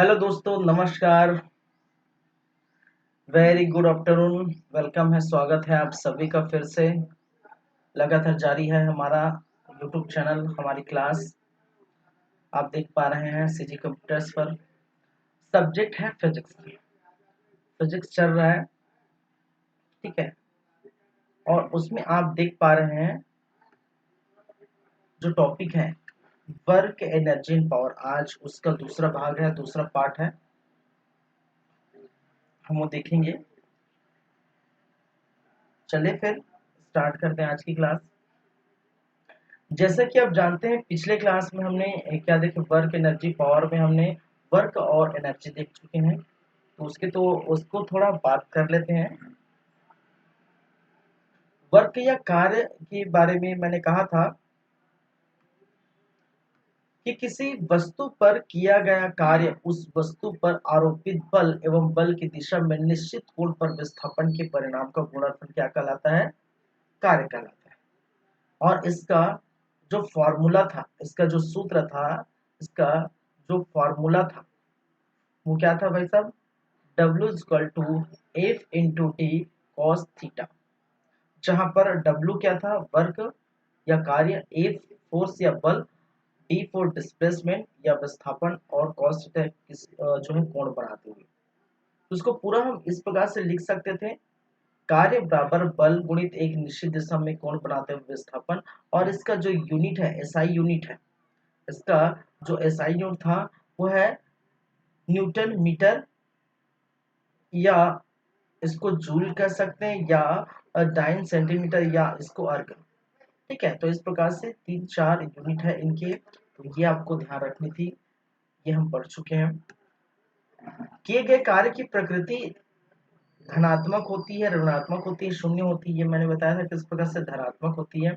Hello दोस्तों, नमस्कार। Very good afternoon. Welcome है, स्वागत है आप सभी का फिर से। लगातार जारी है हमारा यूट्यूब चैनल, हमारी क्लास आप देख पा रहे हैं सीजी कंप्यूटर्स पर। सब्जेक्ट है फिजिक्स। फिजिक्स चल रहा है, ठीक है। और उसमें आप देख पा रहे हैं जो टॉपिक है वर्क, एनर्जी एंड पावर। आज उसका दूसरा भाग है, दूसरा पार्ट है, हम वो देखेंगे। चलिए फिर स्टार्ट करते हैं आज की क्लास। जैसा कि आप जानते हैं, पिछले क्लास में हमने क्या देखे, वर्क, एनर्जी, पावर में हमने वर्क और एनर्जी देख चुके हैं। तो उसको थोड़ा बात कर लेते हैं। वर्क या कार्य के बारे में मैंने कहा था कि किसी वस्तु पर किया गया कार्य उस वस्तु पर आरोपित बल एवं बल की दिशा में निश्चित कोण पर विस्थापन के परिणाम का गुणनफल क्या कहलाता है? कार्य कहलाता है। और इसका जो फॉर्मूला था, इसका जो सूत्र था, इसका जो फॉर्मूला था वो क्या था भाई साहब? W equal to F into T cos theta. जहां पर W क्या था? वर्क या कार्य, एफ फोर्स या बल, डी फॉर डिस्प्लेसमेंट या विस्थापन, और कॉस थीटा जो है कोण बनाते हुए। तो इसको पूरा हम इस प्रकार से लिख सकते थे, कार्य बराबर बल गुणित एक निश्चित दिशा में कोण बनाते हुए विस्थापन। और इसका जो यूनिट है, एसआई यूनिट है, इसका जो एसआई यूनिट था वो है न्यूटन मीटर, या इसको जूल कह सकते हैं, या डाइन सेंटीमीटर, या इसको अर्ग। ठीक है, तो इस प्रकार से 3-4 यूनिट है इनके, तो ये आपको ध्यान रखनी थी। ये हम पढ़ चुके हैं। किए गए कार्य की प्रकृति धनात्मक होती है, ऋणात्मक होती है, शून्य होती है। ये मैंने बताया था किस प्रकार से धनात्मक होती है।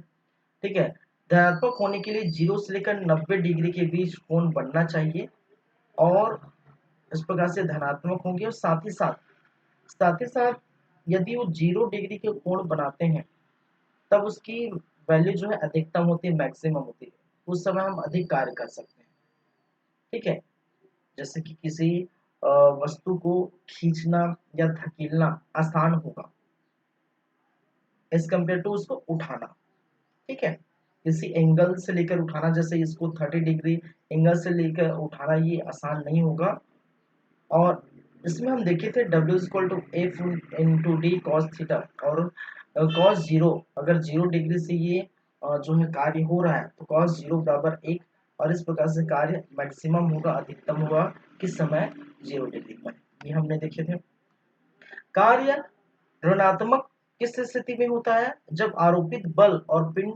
ठीक है, धनात्मक होने के लिए 0 से लेकर 90 डिग्री के बीच कोण बनना चाहिए, और इस प्रकार से धनात्मक होंगे। और साथ ही साथ यदि वो 0 डिग्री के कोण बनाते हैं तब उसकी वैल्यू जो है अधिकतम होती है, मैक्सिमम होती है। उस समय हम अधिक कार्य कर सकते हैं। ठीक है, जैसे कि किसी वस्तु को खींचना या धकेलना आसान होगा एज कम्पेयर टू उसको उठाना। ठीक है, किसी एंगल से लेकर उठाना, जैसे इसको 30 डिग्री एंगल से लेकर उठाना ये आसान नहीं होगा। और इसमें हम देखे थे W equal to F into D cos theta, और कॉस जीरो, अगर 0 डिग्री से ये जो है कार्य हो रहा है तो कॉस जीरो बराबर 1। और इस प्रकार से कार्य मैक्सिमम होगा, अधिकतम होगा किस समय? 0 डिग्री पर। ये हमने देखे थे। कार्य ऋणात्मक किस स्थिति में होता है? जब आरोपित बल और पिंड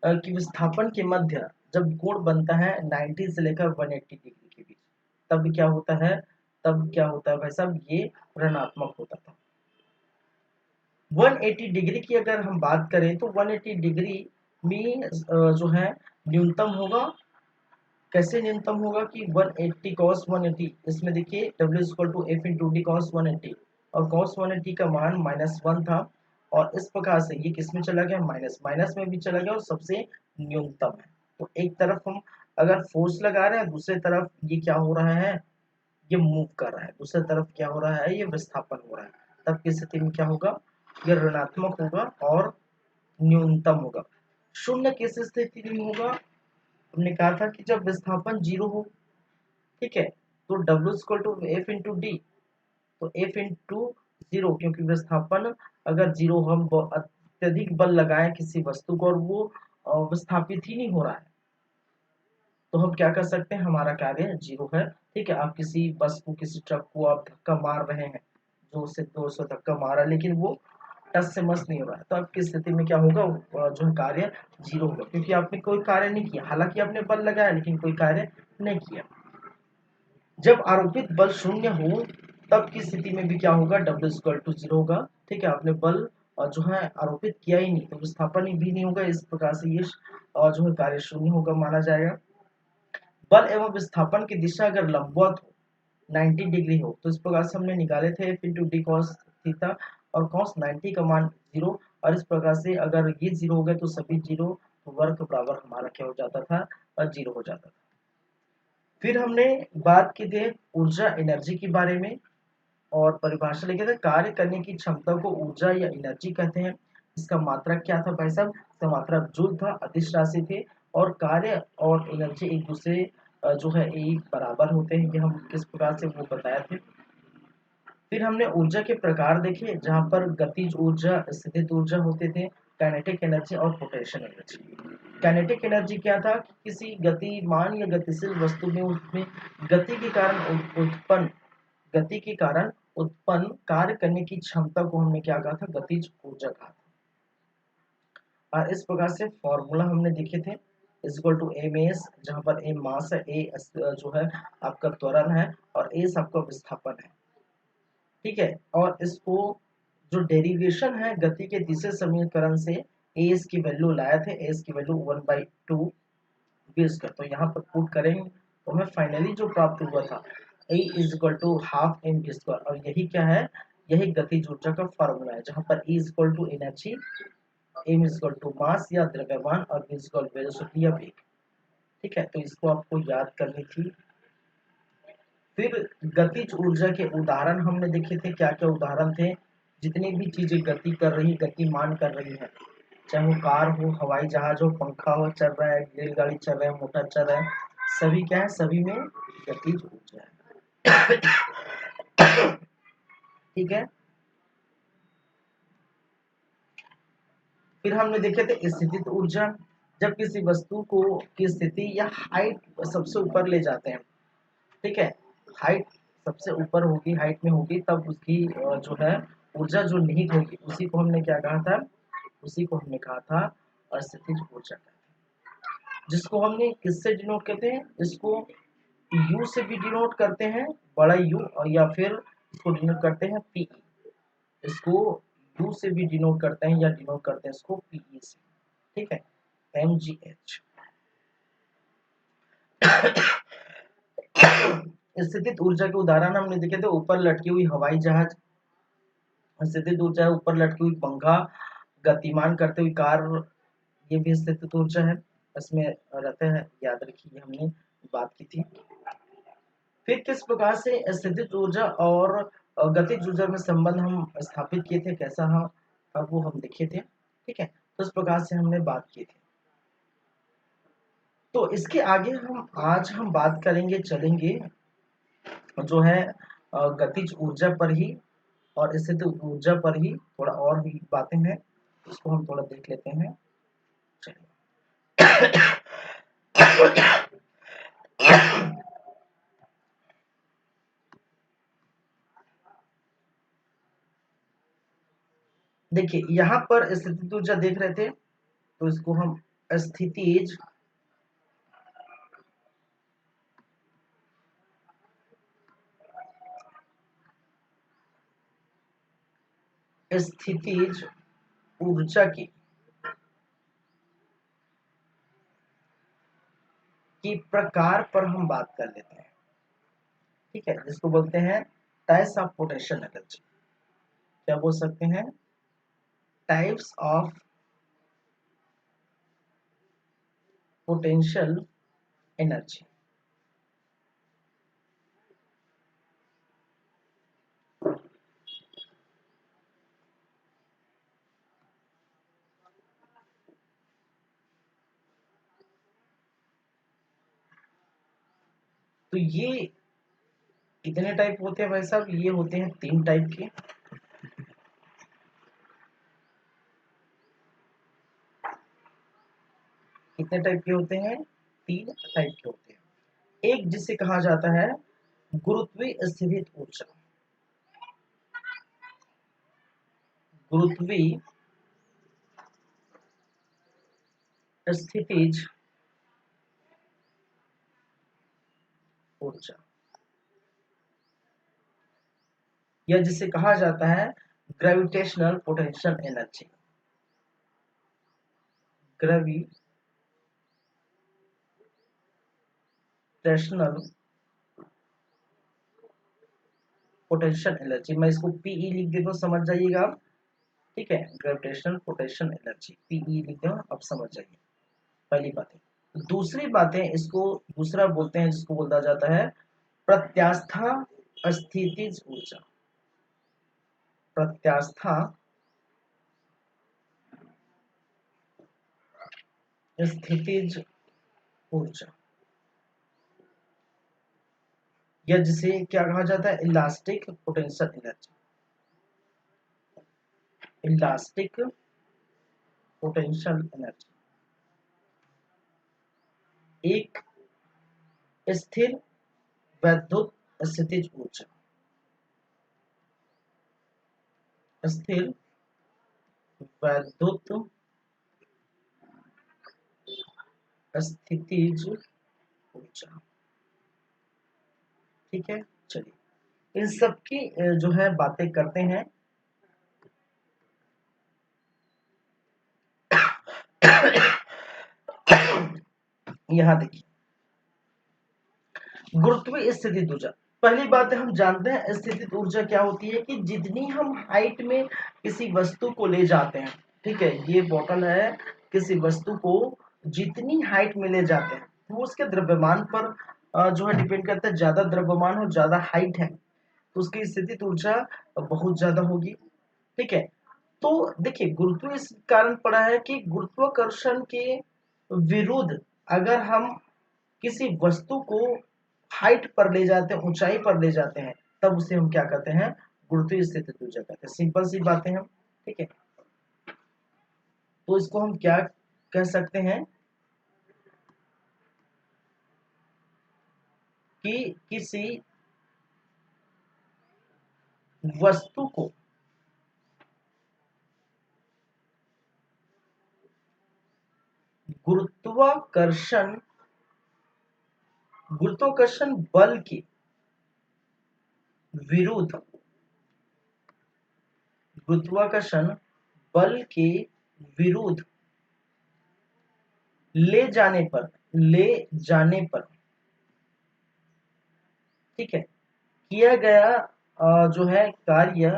की विस्थापन के मध्य जब कोण बनता है 90 से लेकर 180 डिग्री के बीच, तब क्या होता है? तब क्या होता है भाई साहब? ये ऋणात्मक होता था। 180 डिग्री की अगर हम बात करें तो 180 डिग्री में जो है न्यूनतम होगा। कैसे न्यूनतम होगा कि 180 cos 180, इसमें देखिए W equal to F into D cos 180, और cos 180 का मान -1 था। और इस प्रकार से ये किस में चला गया? माइनस माइनस में भी चला गया, और सबसे न्यूनतम है। तो एक तरफ हम अगर फोर्स लगा रहे हैं, दूसरी तरफ ये क्या हो रहा है? ये मूव कर रहा है। दूसरी तरफ क्या हो रहा है? ये विस्थापन हो रहा है। तब की स्थिति में क्या होगा? ये ऋणात्मक होगा और न्यूनतम होगा। शून्य किस स्थिति में होगा? हमने कहा था कि जब विस्थापन 0 हो। ठीक है, तो W equal to F into D, तो एफ इंटू 0, क्योंकि विस्थापन अगर 0, हम अत्यधिक बल लगाएं किसी वस्तु को और वो विस्थापित ही नहीं हो रहा है, तो हम क्या कर सकते हैं? हमारा कार्य 0 है। ठीक है, आप किसी बस को, किसी ट्रक को आप धक्का मार रहे हैं, जोर से 200 धक्का मारा, लेकिन वो टस से मस नहीं हो रहा है, तो आपकी स्थिति में क्या होगा? जो है कार्य 0 होगा, क्योंकि आपने कोई कार्य नहीं किया। हालांकि आपने बल लगाया लेकिन कोई कार्य नहीं किया। जब आरोपित बल 0 हो तब की स्थिति में भी क्या होगा? W इक्वल टू 0 होगा। ठीक है, आपने बल जो है आरोपित किया ही नहीं, तो विस्थापन भी नहीं होगा। इस प्रकार से ये जो है कार्य 0 होगा माना जाएगा। बल एवं विस्थापन की दिशा अगर लंबवत हो, 90 डिग्री हो, तो इस प्रकार से हमने निकाले थे F into D cos theta, और कॉस 90 का मान 0। और इस प्रकार से अगर ये 0 हो गए तो सभी 0, तो वर्क बराबर हमारा क्या हो जाता था? 0 हो जाता था। फिर हमने बात की थी ऊर्जा एनर्जी के बारे में, और परिभाषा लिखे थे कार्य करने की क्षमता को ऊर्जा या एनर्जी कहते हैं। इसका मात्रक क्या था भाई साहब? इसका मात्रक जूल था, अदिश राशि थे, और कार्य और एनर्जी एक दूसरे जो है एक बराबर होते हैं, कि हम किस प्रकार से वो बताए थे। फिर हमने ऊर्जा के प्रकार देखे, जहाँ पर गतिज ऊर्जा, स्थितिज ऊर्जा होते थे, काइनेटिक एनर्जी और पोटेंशियल एनर्जी। काइनेटिक एनर्जी क्या था कि किसी गतिमान या गतिशील वस्तु में उसमें गति के कारण उत्पन्न गति के कारण उत्पन्न कार्य करने की क्षमता को हमने क्या कहा था? गतिज ऊर्जा कहा था। और इस प्रकार से फॉर्मूला हमने देखे थे, is equal to M S, जहाँ पर एम मास है, ए जो है आपका त्वरण है, और एस आपका विस्थापन है। ठीक है, और इसको जो डेरिवेशन है गति के तीसरे समीकरण से एस की वैल्यू लाए थे, एस की वैल्यू 1/2 बेस कर, तो यहाँ पर पुट करेंगे तो हमें फाइनली जो प्राप्त हुआ था A is equal to half M B square, और यही क्या है? यही गतिज ऊर्जा का फॉर्मूला है, जहाँ पर E is equal to energy, M is equal to mass या द्रव्यमान, और V इज इक्वल वेलोसिटी या वेग। ठीक है, तो इसको आपको याद करनी थी। फिर गतिज ऊर्जा के उदाहरण हमने देखे थे, क्या क्या उदाहरण थे? जितनी भी चीजें गति कर रही, गतिमान कर रही है, चाहे वो कार हो, हवाई जहाज हो, पंखा हो चल रहा है, रेलगाड़ी चल रहा है, मोटर चल रहा है, सभी क्या है? सभी में गतिज ऊर्जा है। ठीक है, फिर हमने देखे थे स्थितिज ऊर्जा, जब किसी वस्तु को की स्थिति या हाइट सबसे ऊपर ले जाते हैं। ठीक है, हाइट सबसे ऊपर होगी, हाइट में होगी, तब उसकी जो है ऊर्जा जो निहित होगी, उसी को हमने क्या कहा था? उसी को हमने कहा था स्थितिज ऊर्जा, जिसको हमने किससे डिनोट करते हैं? इसको यू से भी डिनोट करते हैं, बड़ा यू, और या फिर इसको डिनोट करते हैं पी। इसको यू से भी डिनोट करते हैं, या डिनोट करते हैं इसको पीई से। ठीक है, एम जी एच। स्थितिज ऊर्जा के उदाहरण हमने देखे थे, ऊपर लटकी हुई हवाई जहाज, स्थितिज ऊर्जा है, ऊपर लटकी हुई पंखा, गतिमान करते हुई कार, ये भी स्थितिज ऊर्जा है, इसमें रहते हैं, याद रखिए, हमने बात की थी। फिर किस प्रकार से स्थितिज ऊर्जा और गतिज ऊर्जा में संबंध हम स्थापित किए थे, कैसा हम, अब वो हम देखे थे। ठीक है, तो इस प्रकार से हमने बात की थी। तो इसके आगे हम बात करेंगे, चलेंगे जो है गतिज ऊर्जा पर ही, और स्थितिज ऊर्जा पर ही थोड़ा और भी बातें हैं, इसको हम थोड़ा देख लेते हैं। चलिए। देखिए, यहाँ पर स्थितिज ऊर्जा देख रहे थे, तो इसको हम स्थितिज स्थितिज ऊर्जा की प्रकार पर हम बात कर लेते हैं। ठीक है, जिसको बोलते हैं टाइप्स ऑफ पोटेंशियल एनर्जी। क्या बोल सकते हैं? Types of potential energy. तो ये कितने टाइप होते हैं भाई साहब? ये होते हैं 3 टाइप के। कितने टाइप के होते हैं? 3 टाइप के होते हैं। एक जिसे कहा जाता है गुरुत्वीय स्थितिज ऊर्जा। गुरुत्वीय स्थितिज ऊर्जा, या जिसे कहा जाता है gravitational potential energy. Gravitational potential energy, मैं इसको पीई लिख देता हूँ, समझ जाइएगा आप। ठीक है, ग्रेविटेशनल पोटेंशियल एनर्जी, पीई लिख दो, अब समझ जाइए। पहली बात है, दूसरी बातें, इसको दूसरा बोलते हैं जिसको बोला जाता है प्रत्यास्था स्थितिज ऊर्जा। प्रत्यास्था स्थितिज ऊर्जा, या जिसे क्या कहा जाता है, elastic potential energy. Elastic potential energy एक स्थिर वैद्युत स्थितिज ऊर्जा। स्थिर वैद्युत स्थितिज ऊर्जा। ठीक है, चलिए इन सब की जो है बातें करते हैं। यहां देखिए, गुरुत्वीय स्थितिज ऊर्जा। पहली बात है, हम जानते हैं स्थितिज ऊर्जा क्या होती है कि जितनी हम हाइट में किसी वस्तु को ले जाते हैं, ठीक है, ये बोतल है, किसी वस्तु को जितनी हाइट में ले जाते हैं वो उसके द्रव्यमान पर जो है डिपेंड करता है। ज्यादा द्रव्यमान हो, ज्यादा हाइट है, तो उसकी स्थितिज ऊर्जा बहुत ज्यादा होगी। ठीक है, तो देखिए गुरुत्व इस कारण पड़ा है कि गुरुत्वाकर्षण के विरुद्ध अगर हम किसी वस्तु को हाइट पर ले जाते हैं, ऊंचाई पर ले जाते हैं, तब उसे हम क्या कहते हैं, गुरुत्वीय स्थितिज ऊर्जा कहते हैं। सिंपल सी बातें हम, ठीक है, तो इसको हम क्या कह सकते हैं कि किसी वस्तु को गुरुत्वाकर्षण गुरुत्वाकर्षण बल के विरुद्ध, गुरुत्वाकर्षण बल के विरुद्ध ले जाने पर, ठीक है, किया गया जो है कार्य,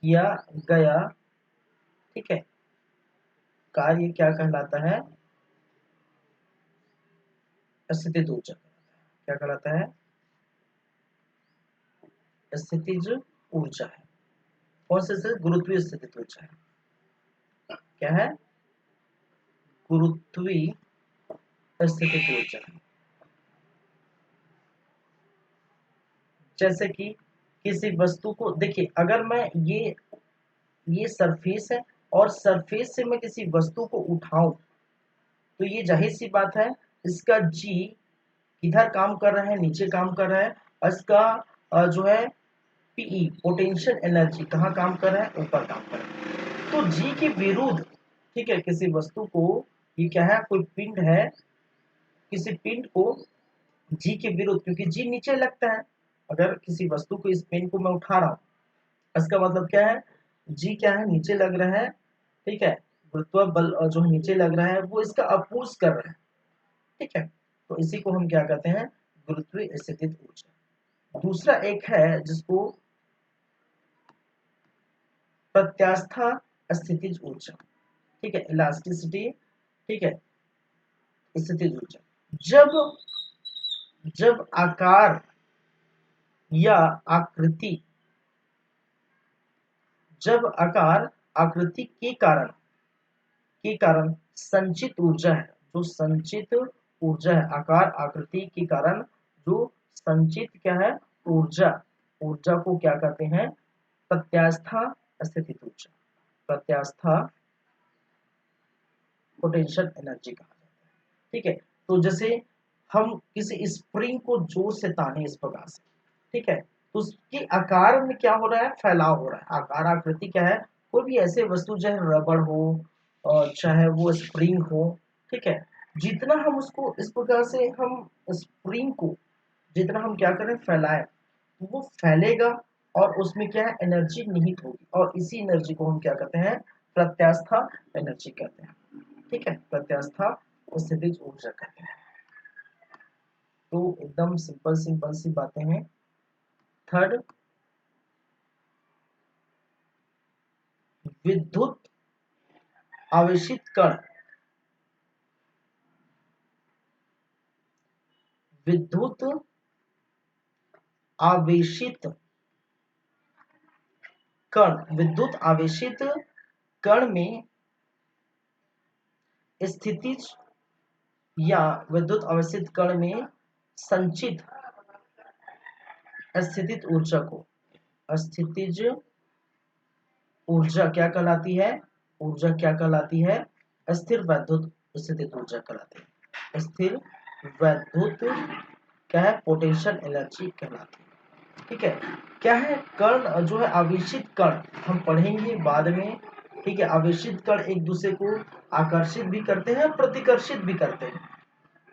किया गया, ठीक है, कार्य क्या कहलाता है, स्थितिज ऊर्जा। क्या कहलाता है, स्थितिज ऊर्जा है। कौन से गुरुत्वीय स्थितिज ऊर्जा है, क्या है, गुरुत्वीय स्थितिज ऊर्जा। जैसे कि किसी वस्तु को देखिए, अगर मैं ये सरफेस है और सरफेस से मैं किसी वस्तु को उठाऊं, तो ये जाहिर सी बात है, इसका जी इधर काम कर रहा है, नीचे काम कर रहा है, और इसका जो है पीई पोटेंशियल एनर्जी कहाँ काम कर रहा है, ऊपर काम कर रहा है। तो जी के विरुद्ध, ठीक है, किसी वस्तु को, ये क्या है, कोई पिंड है, किसी पिंड को जी के विरुद्ध, क्योंकि जी नीचे लगता है, अगर किसी वस्तु को, इस पिंड को मैं उठा रहा हूँ, इसका मतलब क्या है, जी क्या है, नीचे लग रहा है, ठीक है, गुरुत्व बल जो नीचे लग रहा है वो इसका अपोज कर रहा है, ठीक है, तो इसी को हम क्या कहते हैं, गुरुत्वीय स्थितिज ऊर्जा। दूसरा एक है जिसको प्रत्यास्था स्थितिज ऊर्जा, ठीक है, इलास्टिसिटी, ठीक है, स्थितिज ऊर्जा। जब जब आकार या आकृति, जब आकार आकृति के कारण संचित ऊर्जा है, जो संचित ऊर्जा है, आकार आकृति के कारण जो संचित क्या है, ऊर्जा, ऊर्जा को क्या कहते हैं, प्रत्यास्था स्थितिज ऊर्जा, प्रत्यास्था पोटेंशियल एनर्जी कहा जाता है। ठीक है, तो जैसे हम किसी स्प्रिंग को जोर से ताने इस प्रकार से, ठीक है, तो उसके आकार में क्या हो रहा है, फैलाव हो रहा है। आकार आकृति क्या है, कोई भी ऐसे वस्तु चाहे रबड़ हो और चाहे वो स्प्रिंग हो, ठीक है, जितना हम उसको इस प्रकार से हम स्प्रिंग को जितना हम क्या करें, फैलाएं, तो वो फैलेगा और उसमें क्या है, एनर्जी निहित होगी, और इसी एनर्जी को हम क्या कहते हैं, प्रत्यास्था एनर्जी कहते हैं। ठीक है, प्रत्यास्था स्थितिज ऊर्जा कहते हैं। तो एकदम सिंपल सिंपल सी बातें हैं। थर्ड, विद्युत आवेशित कण, विद्युत आवेशित विद्युत आवेशित कण में स्थितिज या विद्युत आवेशित कण में संचित स्थितिज ऊर्जा को स्थितिज ऊर्जा क्या कहलाती है? ऊर्जा क्या कहलाती है? स्थिर वैद्युत स्थितिज ऊर्जा कहलाती है। स्थिर वैद्युत क्या है? पोटेंशियल एनर्जी कहलाती है। ठीक है, क्या है? कण जो है आवेशित कण हम पढ़ेंगे बाद में। ठीक है, आवेशित कण एक दूसरे को आकर्षित भी करते हैं, प्रतिकर्षित भी करते हैं।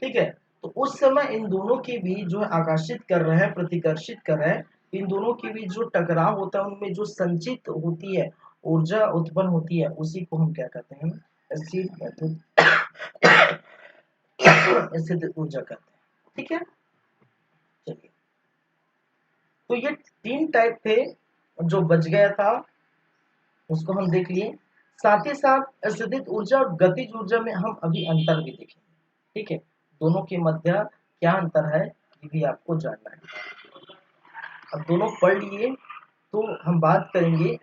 ठीक है, तो उस समय इन दोनों के बीच जो है आकर्षित कर रहे हैं, प्रतिकर्षित कर रहे हैं, इन दोनों के बीच जो टकराव होता है उनमें जो संचित होती है ऊर्जा उत्पन्न होती है, उसी को हम क्या कहते हैं? स्थिर वैद्युत स्थितिज ऊर्जा कहते हैं। ठीक है, चलिए, तो ये तीन टाइप थे, जो बच गया था उसको हम देख लिए। साथ ही साथ स्थितिज ऊर्जा और गतिज ऊर्जा में हम अभी अंतर भी देखेंगे। ठीक है, दोनों के मध्य क्या अंतर है ये भी आपको जानना है। अब दोनों पढ़ लिए तो हम बात करेंगे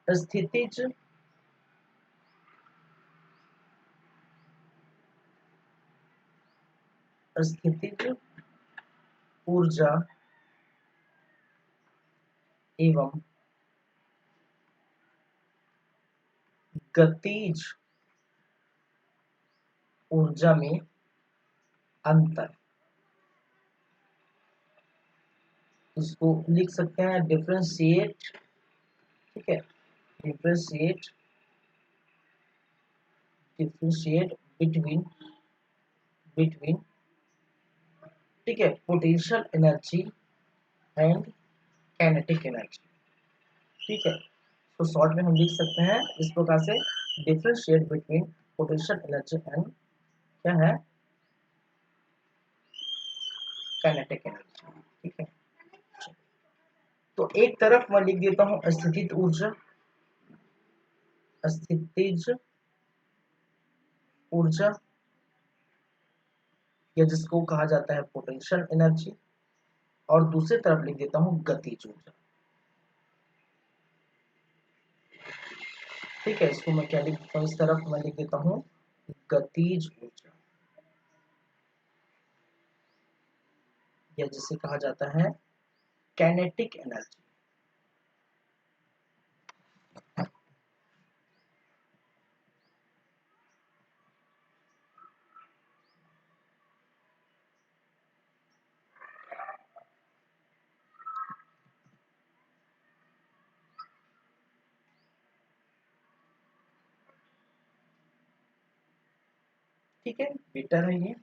स्थितिज स्थितिज ऊर्जा एवं गतिज ऊर्जा में अंतर। इसको लिख सकते हैं डिफरेंशिएट। ठीक है, डिफरेंशिएट डिफरेंशिएट बिटवीन बिटवीन ठीक है, potential energy and kinetic energy. ठीक है, तो शॉर्ट में हम लिख सकते हैं इस प्रकार से, differentiate between potential energy and क्या है? Kinetic energy. ठीक है, तो एक तरफ मैं लिख देता हूं स्थितिज ऊर्जा, स्थितिज ऊर्जा या जिसको कहा जाता है पोटेंशियल एनर्जी, और दूसरी तरफ लिख देता हूं गतिज ऊर्जा। ठीक है, इसको मैं क्या लिख देता हूं? इस तरफ मैं लिख देता हूं गतिज ऊर्जा, या जिसे कहा जाता है काइनेटिक एनर्जी। ठीक है, बेटर है ये।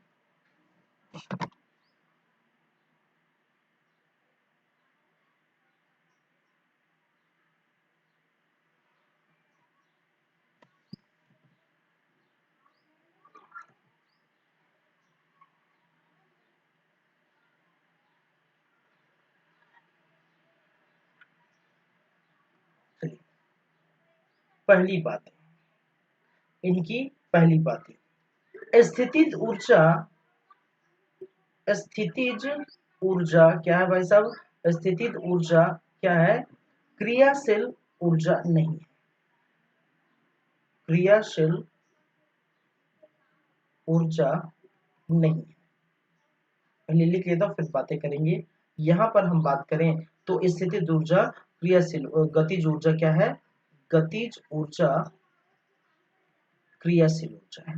चलिए, पहली बात इनकी, पहली बात स्थितिज ऊर्जा। स्थितिज ऊर्जा क्या है भाई साहब? स्थितिज ऊर्जा क्या है? क्रियाशील ऊर्जा नहीं है। क्रियाशील ऊर्जा नहीं है। पहले लिख लेता हूं फिर बातें करेंगे। यहां पर हम बात करें तो स्थितिज ऊर्जा क्रियाशील, गतिज ऊर्जा क्या है? गतिज ऊर्जा क्रियाशील ऊर्जा है,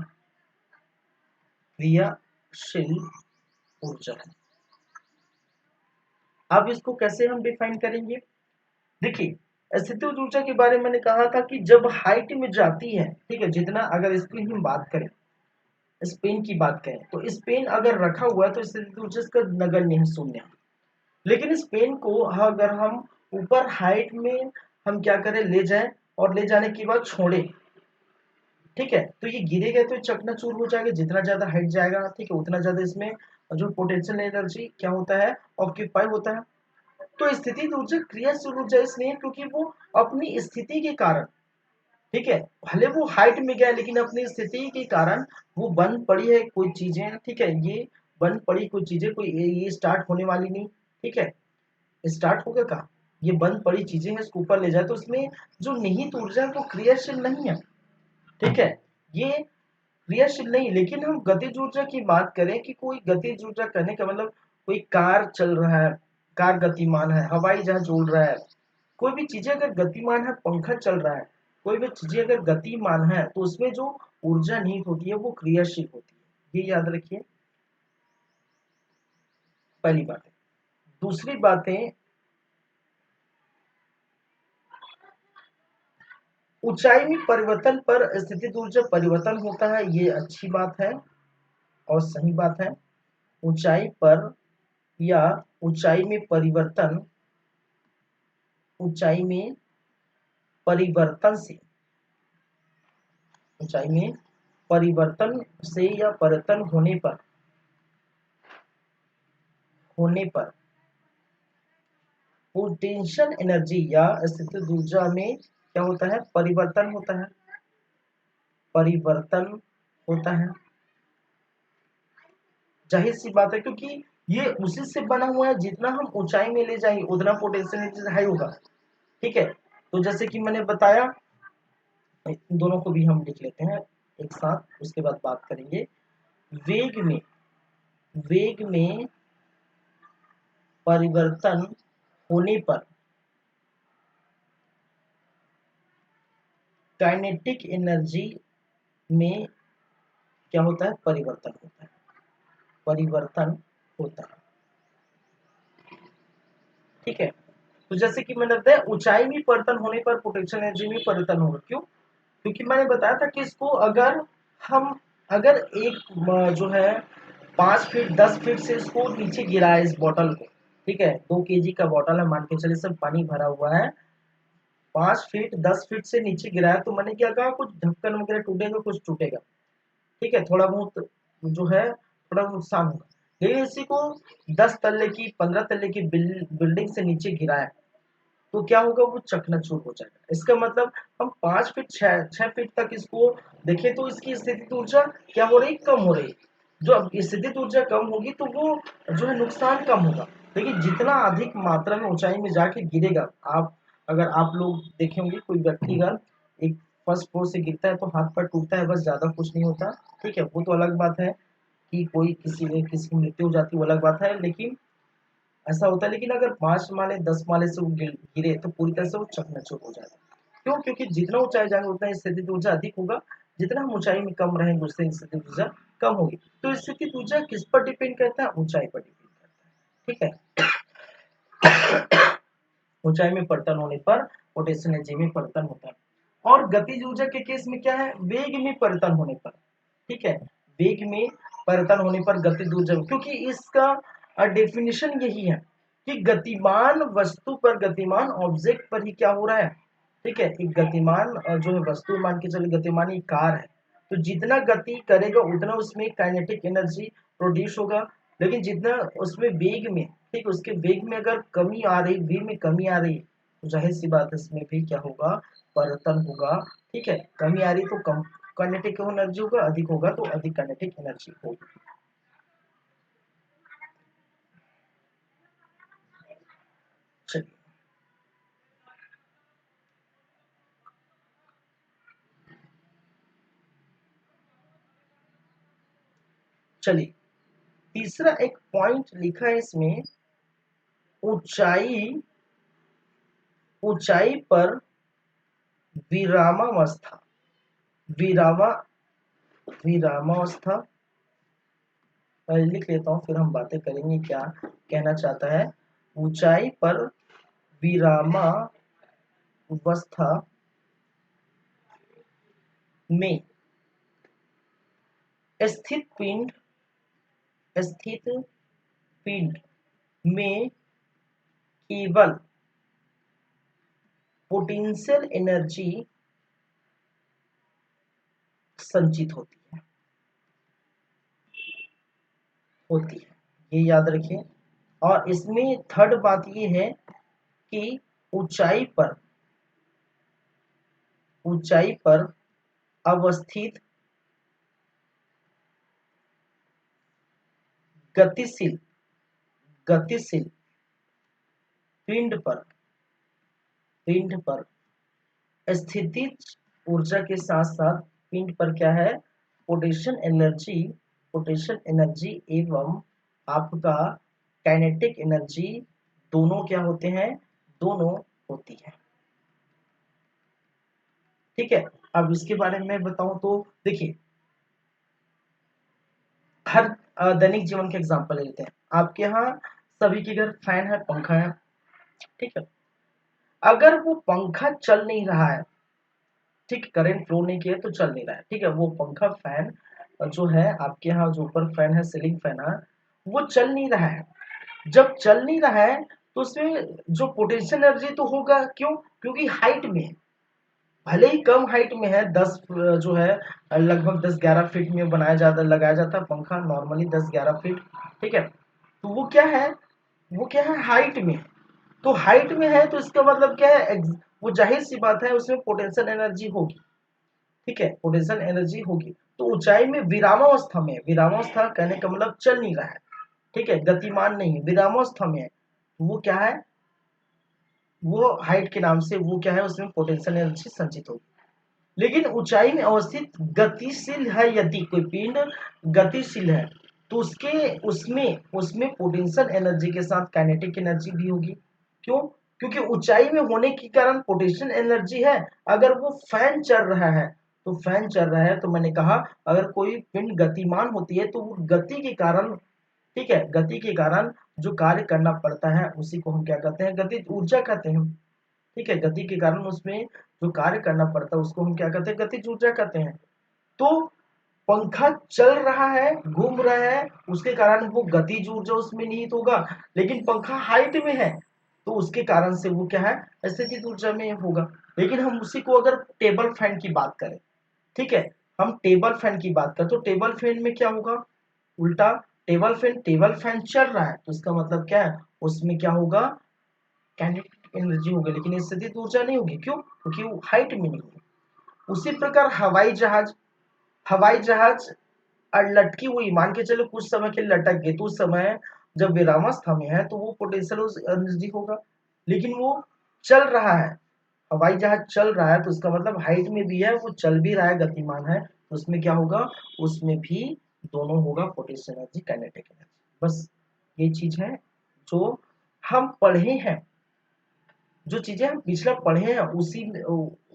क्रियाशील ऊर्जा है। अब इसको कैसे हम डिफाइन करेंगे? देखिए, स्थितिज ऊर्जा के बारे में मैंने कहा था कि जब हाइट में जाती है, ठीक है, जितना, अगर इसकी हम बात करें, स्पेन की बात करें तो स्पेन अगर रखा हुआ है तो स्थितिज ऊर्जा इसका नगण्य है, शून्य है। लेकिन स्पेन को अगर हम ऊपर हाइट में हम क्या करें, ले जाएं, और ले जाने के बाद छोड़े, ठीक है, तो ये गिरेगा तो चकनाचूर हो जाएगा। जितना ज्यादा हाइट जाएगा, ठीक है, उतना ज्यादा इसमें जो पोटेंशियल एनर्जी क्या होता है, ऑक्यूपाई होता है। तो स्थितिज ऊर्जा क्रियाशील ऊर्जा इसलिए क्योंकि वो अपनी स्थिति के कारण ठीक है, भले वो हाइट में गया लेकिन अपनी स्थिति के कारण वो बंद पड़ी है कोई चीजें, ठीक है, ये बंद पड़ी कोई चीजें, कोई ये स्टार्ट होने वाली नहीं, ठीक है, स्टार्ट होगा कहाँ, ये बंद पड़ी चीजें हैं, इसको ऊपर ले जाए तो इसमें जो निहित ऊर्जा है वो क्रियाशील नहीं है, ठीक है, ये क्रियाशील नहीं। लेकिन हम गतिज ऊर्जा की बात करें कि कोई गतिज ऊर्जा करने का मतलब कोई कार चल रहा है, कार गतिमान है, हवाई जहाज उड़ रहा है, कोई भी चीजें अगर गतिमान है, पंखा चल रहा है, कोई भी चीजें अगर गतिमान है तो उसमें जो ऊर्जा निहित होती है वो क्रियाशील होती है, ये याद रखिए, पहली बात है। दूसरी बातें, ऊंचाई में परिवर्तन पर स्थितिज ऊर्जा परिवर्तन होता है, ये अच्छी बात है और सही बात है। ऊंचाई पर या ऊंचाई में परिवर्तन, ऊंचाई में परिवर्तन से, ऊंचाई में परिवर्तन से या परिवर्तन होने पर पोटेंशियल एनर्जी या स्थितिज ऊर्जा में क्या होता है, परिवर्तन होता है, परिवर्तन होता है। जाहिर सी बात है क्योंकि ये उसी से बना हुआ है, जितना हम ऊंचाई में ले जाएंगे उतना पोटेंशियल एनर्जी हाई होगा, ठीक है। तो जैसे कि मैंने बताया, इन दोनों को भी हम लिख लेते हैं एक साथ, उसके बाद बात करेंगे। वेग में, वेग में परिवर्तन होने पर काइनेटिक एनर्जी में क्या होता है, परिवर्तन होता है, परिवर्तन होता है, ठीक है। तो जैसे कि मैंने बताया ऊंचाई में परिवर्तन होने पर पोटेंशियल एनर्जी में परिवर्तन होगा, क्यों, क्योंकि मैंने बताया था कि इसको अगर हम, अगर एक जो है 5 फीट 10 फीट से इसको नीचे गिरा है इस बोतल को, ठीक है, 2 kg का बोतल है, मान के चलिए सब पानी भरा हुआ है, 5 फीट 10 फीट से नीचे गिरा है, तो मैंने क्या कहा, कुछ ढक्कन वगैरह टूटेगा, कुछ टूटेगा, ठीक है, थोड़ा बहुत जो है थोड़ा नुकसान होगा। लेकिन इसी को 10 तल्ले की 15 तल्ले की बिल्डिंग से नीचे गिरा है तो क्या होगा, वो चकनाचूर हो जाएगा। इसका मतलब हम 5 फीट 6 फीट तक इसको देखें तो इसकी स्थितिज ऊर्जा क्या हो रही, कम हो रही, जो अब स्थितिज ऊर्जा कम होगी तो वो जो है नुकसान कम होगा। लेकिन जितना अधिक मात्रा में ऊंचाई में जाके गिरेगा, आप अगर आप लोग देखे होंगे कोई व्यक्ति अगर एक फर्स्ट फ्लोर से गिरता है तो हाथ पैर टूटता है, बस ज्यादा कुछ नहीं होता, ठीक है, वो तो अलग बात है कि कोई किसी की मृत्यु हो जाती है, वो अलग बात है, लेकिन ऐसा होता है। लेकिन अगर 5 माले 10 माले से वो गिरे तो पूरी तरह से वो चकनाचूर हो जाता है, क्यों, क्योंकि जितना ऊंचाई जाएंगे उतना स्थितिज ऊर्जा अधिक होगा, जितना हम ऊंचाई में कम रहेंगे उससे स्थितिज ऊर्जा कम होगी। तो स्थितिज ऊर्जा किस पर डिपेंड करता है, ऊंचाई पर डिपेंड करता है, ठीक है। ऊंचाई में परिवर्तन होने पर पोटेंशियल एनर्जी में परिवर्तन होता है। और गतिज ऊर्जा के केस में क्या है, वेग में परिवर्तन होने पर, ठीक है, वेग में परिवर्तन होने पर गतिज ऊर्जा, क्योंकि इसका डेफिनेशन यही है कि गतिमान वस्तु पर, गतिमान ऑब्जेक्ट पर ही क्या हो रहा है, ठीक है, एक गतिमान जो है वस्तु, मान के चलिए गतिमान ही कार है, तो जितना गति करेगा उतना उसमें काइनेटिक एनर्जी प्रोड्यूस होगा। लेकिन जितना उसमें वेग में, ठीक, उसके वेग में अगर कमी आ रही, वेग में कमी आ रही, तो जाहिर सी बात है इसमें भी क्या होगा, परिवर्तन होगा, ठीक है, कमी आ रही तो कम काइनेटिक एनर्जी होगा, अधिक होगा तो अधिक काइनेटिक एनर्जी होगी। चलिए, चलिए, तीसरा एक पॉइंट लिखा है इसमें, ऊंचाई, ऊंचाई पर विरामावस्था, विरामा विरामावस्था, पहले लिख लेता हूँ फिर हम बातें करेंगे क्या कहना चाहता है। ऊंचाई पर विरामावस्था में स्थित पिंड, स्थित पिंड में केवल पोटेंशियल एनर्जी संचित होती है, ये याद रखिए। और इसमें थर्ड बात ये है कि ऊंचाई पर ऊंचाई पर अवस्थित गतिशील गतिशील पिंड पर स्थितिज ऊर्जा के साथ साथ पिंड पर क्या है, पोटेंशियल एनर्जी एवं आपका काइनेटिक एनर्जी दोनों क्या होते हैं, दोनों होती है। ठीक है, अब इसके बारे में बताऊं तो देखिए, हर दैनिक जीवन के एग्जांपल ले लेते हैं। आपके यहाँ सभी के घर फैन है, पंखा है, ठीक है। अगर वो पंखा चल नहीं रहा है, ठीक, करंट फ्लो नहीं किया तो चल नहीं रहा है, ठीक है, वो पंखा फैन जो है आपके यहाँ, जो ऊपर फैन है, सीलिंग फैन है, वो चल नहीं रहा है। जब चल नहीं रहा है तो उसमें जो पोटेंशियल एनर्जी तो होगा, क्यों, क्योंकि हाइट में है, भले ही कम हाइट में है, 10 जो है लगभग 10-11 फीट में बनाया जाता, लगाया जाता है पंखा, नॉर्मली 10-11 फीट, ठीक है। तो वो क्या है, वो क्या है, हाइट में। तो हाइट में है तो इसका मतलब क्या है, वो जाहिर सी बात है उसमें पोटेंशियल एनर्जी होगी, ठीक है, पोटेंशियल एनर्जी होगी। तो ऊंचाई में विरामावस्था में, विरामावस्था कहने का मतलब चल नहीं रहा है, ठीक है, गतिमान नहीं है, विरामावस्था में है, तो वो क्या है, वो हाइट के नाम से वो क्या है, उसमें पोटेंशियल एनर्जी संचित होगी। लेकिन ऊंचाई में अवस्थित गतिशील है, यदि कोई पिंड गतिशील है तो उसके उसमें उसमें पोटेंशियल एनर्जी के साथ काइनेटिक एनर्जी भी होगी। क्यों, क्योंकि ऊंचाई में होने के कारण पोटेंशियल एनर्जी है। अगर वो फैन चल रहा है, तो फैन चल रहा है तो मैंने कहा, अगर कोई पिंड गतिमान होती है तो वो गति के कारण, ठीक है, गति के कारण जो कार्य करना पड़ता है उसी को हम क्या कहते हैं, गतिज ऊर्जा कहते हैं, ठीक है, गति के कारण उसमें जो कार्य करना पड़ता है उसको हम क्या कहते हैं, गतिज ऊर्जा कहते हैं। तो पंखा चल रहा है, घूम रहा है, उसके कारण वो गतिज ऊर्जा उसमें निहित होगा। लेकिन पंखा हाइट में है तो उसके कारण से वो क्या है, स्थितिज ऊर्जा में होगा। लेकिन हम उसी को अगर टेबल फैन की बात करें, ठीक है, हम टेबल फैन की बात करें तो टेबल फैन में क्या होगा, उल्टा, टेबल फैन चल रहा है तो इसका मतलब क्या है, उसमें क्या होगा, काइनेटिक एनर्जी होगी, लेकिन स्थितिज ऊर्जा नहीं होगी। क्यों, क्योंकि वो हाइट में नहीं है। उसी प्रकार हवाई जहाज और लटकी हुई, मान के चलो कुछ समय के लिए लटक गई, तो उस समय जब विरामावस्था में है तो वो पोटेंशियल एनर्जी होगा। लेकिन वो चल रहा है, हवाई जहाज चल रहा है तो उसका मतलब हाइट में भी है, वो चल भी रहा है, गतिमान है, तो उसमें क्या होगा, उसमें भी दोनों होगा, पोटेंशियल एनर्जी, काइनेटिक एनर्जी। बस ये चीज है जो हम पढ़े हैं, जो चीजें हम पिछला पढ़े हैं उसी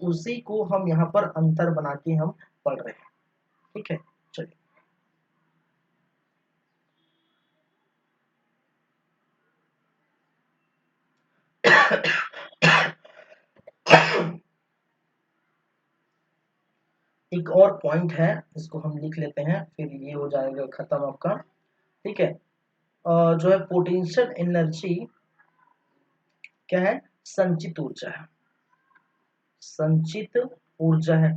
उसी को हम यहाँ पर अंतर बना के हम पढ़ रहे हैं, ठीक है। चलिए, एक और पॉइंट है, इसको हम लिख लेते हैं, फिर ये हो जाएगा खत्म आपका, ठीक है। जो है पोटेंशियल एनर्जी क्या है, संचित ऊर्जा है, संचित ऊर्जा है।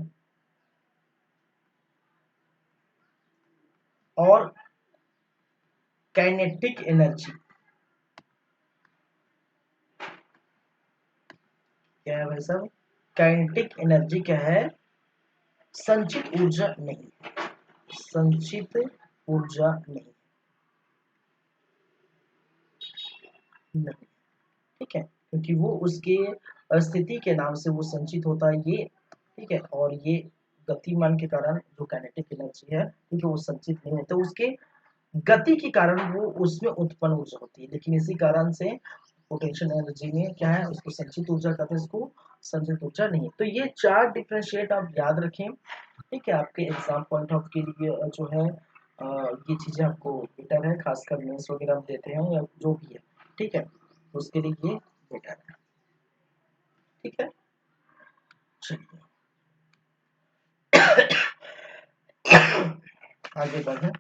और काइनेटिक एनर्जी क्या है भाई साहब, काइनेटिक एनर्जी क्या है, संचित ऊर्जा नहीं, संचित ऊर्जा नहीं, नहीं, ठीक है, क्योंकि वो उसके स्थिति के नाम से वो संचित होता है, ये, ठीक है। और ये गतिमान के कारण जो काइनेटिक एनर्जी है, ठीक है, वो संचित नहीं होता, उसके गति के कारण वो उसमें उत्पन्न ऊर्जा होती है। लेकिन इसी कारण से पोटेंशियल एनर्जी में क्या है, उसको संचित ऊर्जा कहते हैं, इसको संचित ऊर्जा नहीं है। तो ये चार डिफरेंशिएट आप याद रखें, ठीक है, आपके एग्जाम पॉइंट ऑफ के लिए जो है ये चीजें आपको बेटर है, खासकर मेंस वगैरह आप देते हैं या जो भी है, ठीक है, तो उसके लिए ये बेटर है, ठीक है। चलिए आगे बढ़े।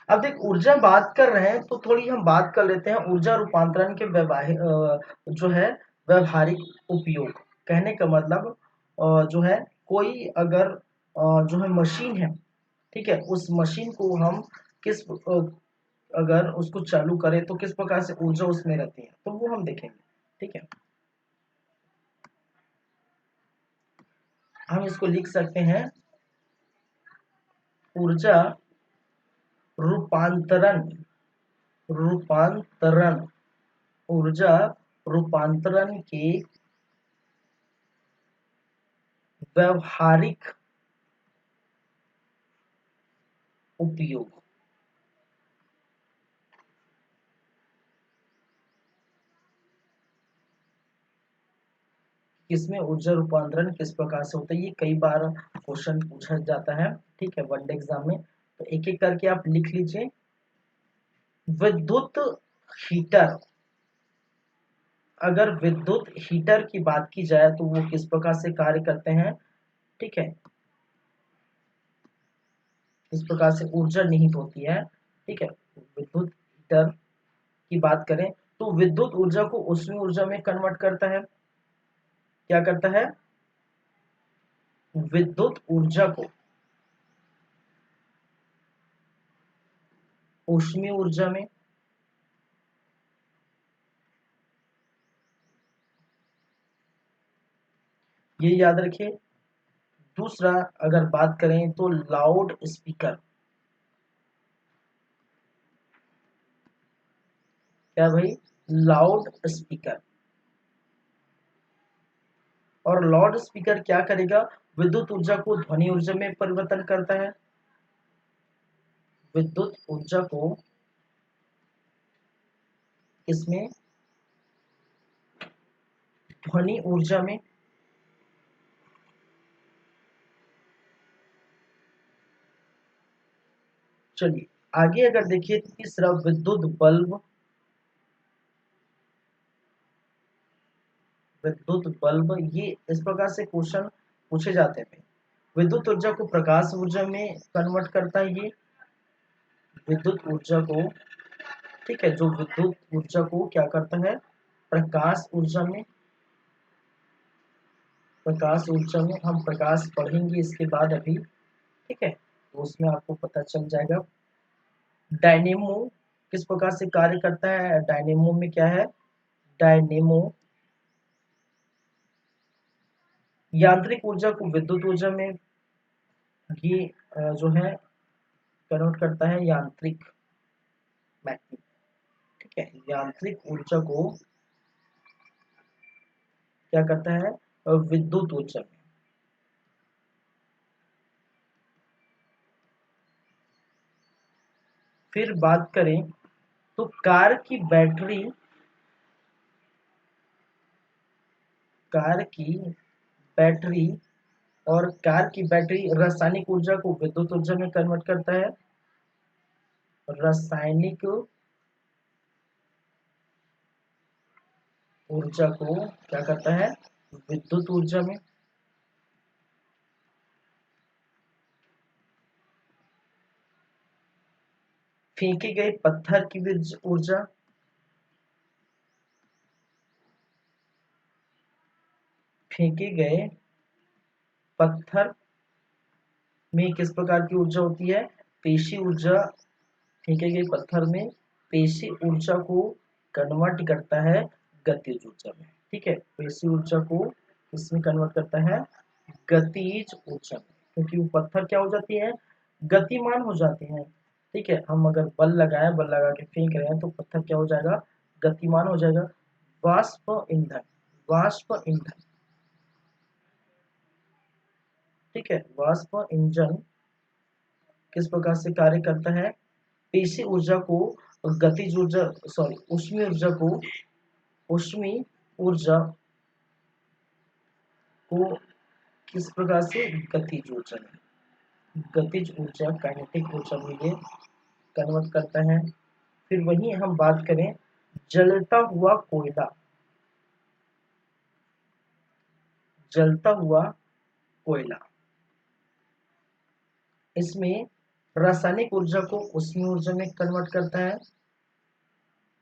अब देख, ऊर्जा बात कर रहे हैं तो थोड़ी हम बात कर लेते हैं ऊर्जा रूपांतरण के वैवाहिक जो है व्यवहारिक उपयोग। कहने का मतलब जो है, कोई अगर जो है मशीन है, ठीक है, उस मशीन को हम किस अगर उसको चालू करें तो किस प्रकार से ऊर्जा उसमें रहती है, तो वो हम देखेंगे, ठीक है। हम इसको लिख सकते हैं ऊर्जा रूपांतरण, रूपांतरण, ऊर्जा रूपांतरण के व्यवहारिक उपयोग। किसमें ऊर्जा रूपांतरण किस प्रकार से होता है, ये कई बार क्वेश्चन पूछा जाता है, ठीक है, वनडे एग्जाम में। तो एक एक करके आप लिख लीजिए। विद्युत हीटर, अगर विद्युत हीटर की बात की जाए तो वो किस प्रकार से कार्य करते हैं, ठीक है, इस प्रकार से ऊर्जा निहित होती है, ठीक है। विद्युत हीटर की बात करें तो विद्युत ऊर्जा को उष्मीय ऊर्जा में कन्वर्ट करता है। क्या करता है? विद्युत ऊर्जा को उष्मीय ऊर्जा में, ये याद रखिए। दूसरा अगर बात करें तो लाउड स्पीकर, क्या भाई? Loud speaker. और लाउड स्पीकर क्या करेगा? विद्युत ऊर्जा को ध्वनि ऊर्जा में परिवर्तन करता है। विद्युत ऊर्जा को किसमें? ध्वनि ऊर्जा में। चलिए आगे अगर देखिए तीसरा विद्युत बल्ब, विद्युत बल्ब, ये इस प्रकार से क्वेश्चन पूछे जाते हैं। विद्युत ऊर्जा को प्रकाश ऊर्जा में कन्वर्ट करता है ये, विद्युत ऊर्जा को, ठीक है, जो विद्युत ऊर्जा को क्या करता है? प्रकाश ऊर्जा में, प्रकाश ऊर्जा में हम प्रकाश पढ़ेंगे इसके बाद अभी, ठीक है, तो उसमें आपको पता चल जाएगा। डायनेमो किस प्रकार से कार्य करता है? डायनेमो में क्या है? डायनेमो यांत्रिक ऊर्जा को विद्युत ऊर्जा में ये जो है कन्वर्ट करता है, यांत्रिक, मैकेनिक, ठीक है, यांत्रिक ऊर्जा को क्या करता है? विद्युत ऊर्जा में। फिर बात करें तो कार की बैटरी, कार की बैटरी, और कार की बैटरी रासायनिक ऊर्जा को विद्युत ऊर्जा में कन्वर्ट करता है। रासायनिक ऊर्जा को क्या करता है? विद्युत ऊर्जा में। फेंके गए पत्थर की ऊर्जा, फेंके गए पत्थर में किस प्रकार की ऊर्जा होती है? पेशी ऊर्जा। फेंके गए पत्थर में पेशी ऊर्जा को कन्वर्ट करता है गतिज ऊर्जा में, ठीक है, पेशी ऊर्जा को इसमें कन्वर्ट करता है गतिज ऊर्जा में, क्योंकि वो पत्थर क्या हो जाती है? गतिमान हो जाते हैं, ठीक है। हम अगर बल लगाए, बल लगा के फेंक रहे हैं तो पत्थर क्या हो जाएगा? गतिमान हो जाएगा। वाष्प ईंधन, वाष्प ईंधन, ठीक है, वाष्प इंजन किस प्रकार से कार्य करता है? पेशी ऊर्जा को गतिज ऊर्जा, सॉरी, ऊष्मीय ऊर्जा को, ऊष्मीय ऊर्जा को किस प्रकार से? गतिज ऊर्जा में, गतिज ऊर्जा, काइनेटिक ऊर्जा में ये कन्वर्ट करता है। फिर वही हम बात करें जलता हुआ कोयला, जलता हुआ कोयला, इसमें रासायनिक ऊर्जा को उष्मीय ऊर्जा में कन्वर्ट करता है।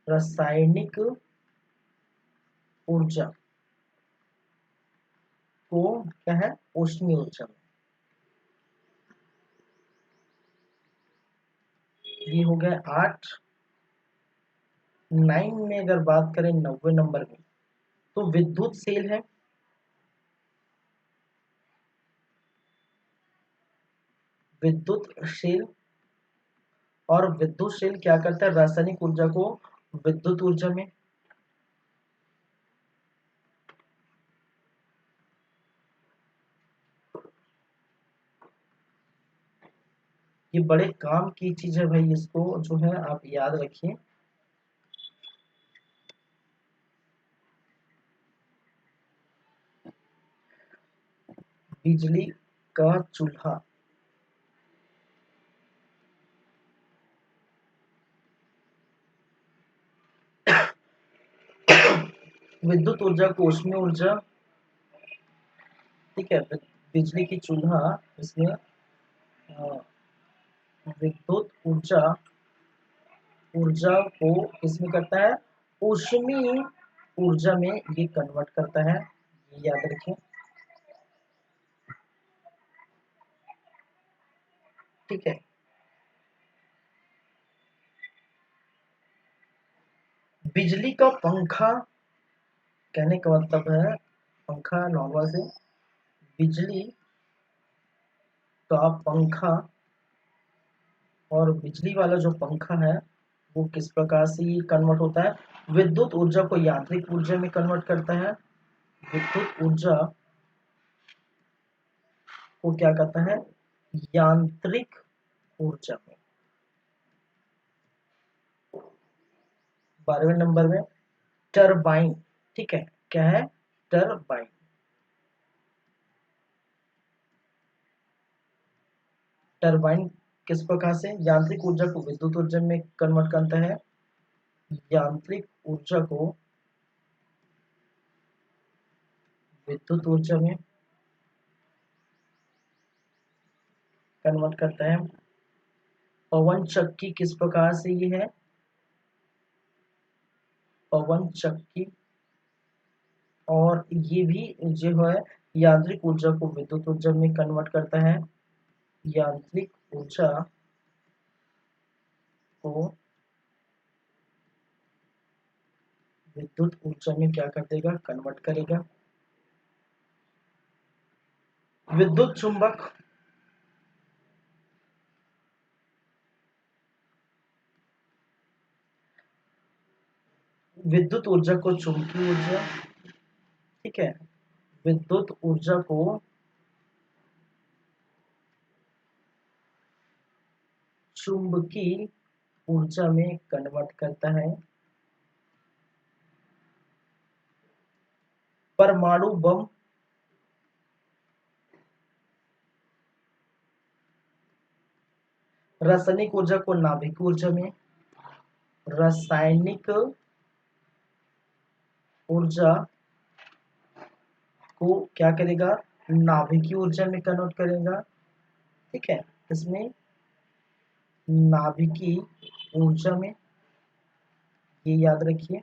रासायनिक ऊर्जा को क्या है? उष्मीय ऊर्जा में। ये हो गया 8। 9 में अगर बात करें 90 नंबर में, तो विद्युत सेल है, विद्युतशील, और विद्युतशील क्या करता है, रासायनिक ऊर्जा को विद्युत ऊर्जा में, ये बड़े काम की चीज है भाई, इसको जो है आप याद रखिए। बिजली का चूल्हा, विद्युत ऊर्जा को ऊष्मीय ऊर्जा, ठीक है, बिजली की चूल्हा इसमें विद्युत ऊर्जा ऊर्जा को किसमें करता है, ऊष्मीय ऊर्जा में ये कन्वर्ट करता है, ये याद रखिए। ठीक है, बिजली का पंखा, कहने का मतलब है पंखा नॉर्मल से, बिजली का पंखा और बिजली वाला जो पंखा है वो किस प्रकार से ये कन्वर्ट होता है, विद्युत ऊर्जा को यांत्रिक ऊर्जा में कन्वर्ट करता है, विद्युत ऊर्जा को क्या करता है, यांत्रिक ऊर्जा में। 12वें नंबर में टरबाइन, ठीक है, क्या है, टरबाइन। टरबाइन किस प्रकार से यांत्रिक ऊर्जा को विद्युत ऊर्जा में कन्वर्ट करता है, यांत्रिक ऊर्जा को विद्युत ऊर्जा में कन्वर्ट करता है। पवन चक्की किस प्रकार से ये है, पवन चक्की, और ये भी जो है यांत्रिक ऊर्जा को विद्युत ऊर्जा में कन्वर्ट करता है, यांत्रिक ऊर्जा को विद्युत ऊर्जा में क्या कर देगा, कन्वर्ट करेगा। विद्युत चुंबक, विद्युत ऊर्जा को चुंबकीय ऊर्जा, ठीक है, विद्युत ऊर्जा को चुंबकीय ऊर्जा में कन्वर्ट करता है। परमाणु बम, रासायनिक ऊर्जा को नाभिक ऊर्जा में, रासायनिक ऊर्जा को क्या करेगा, नाभिकीय ऊर्जा में कन्वर्ट करेगा, ठीक है, इसमें नाभिकीय ऊर्जा में, ये याद रखिए।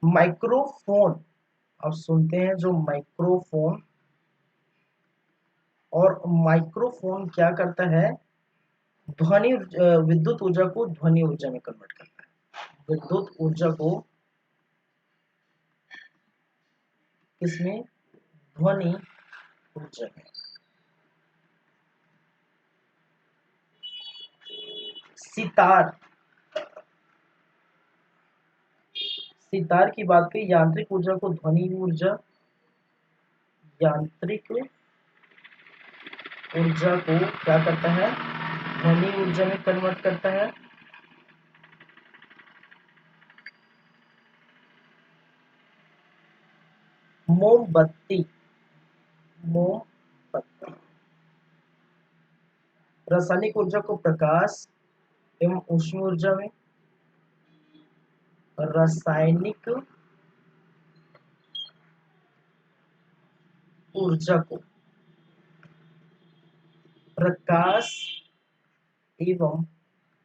माइक्रोफोन, अब सुनते हैं जो माइक्रोफोन, और माइक्रोफोन क्या करता है, विद्युत ऊर्जा को ध्वनि ऊर्जा में कन्वर्ट करता है, विद्युत ऊर्जा को किसमें, ध्वनि ऊर्जा में। सितार, सितार की बात करें, यांत्रिक ऊर्जा को ध्वनि ऊर्जा, यांत्रिक ऊर्जा को क्या करता है, ध्वनि ऊर्जा में कन्वर्ट करता है। मोमबत्ती, मोमबत्ती, रासायनिक ऊर्जा को प्रकाश एवं ऊष्मीय ऊर्जा में, रासायनिक ऊर्जा को प्रकाश एवं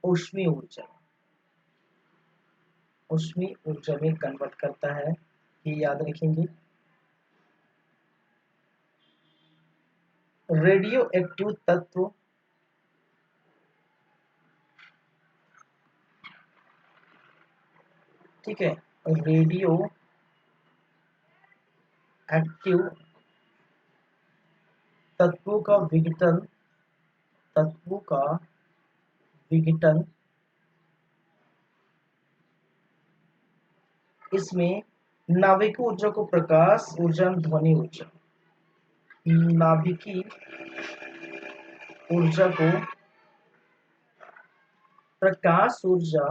ऊष्मीय ऊर्जा, ऊष्मीय ऊर्जा में कन्वर्ट करता है, ये याद रखेंगे। रेडियो एक्टिव तत्व, ठीक है, रेडियो एक्टिव तत्वों का विघटन, तत्वों का विघटन, इसमें नाभिकीय ऊर्जा को प्रकाश ऊर्जा एवं ध्वनि ऊर्जा, नाभिकीय ऊर्जा को प्रकाश ऊर्जा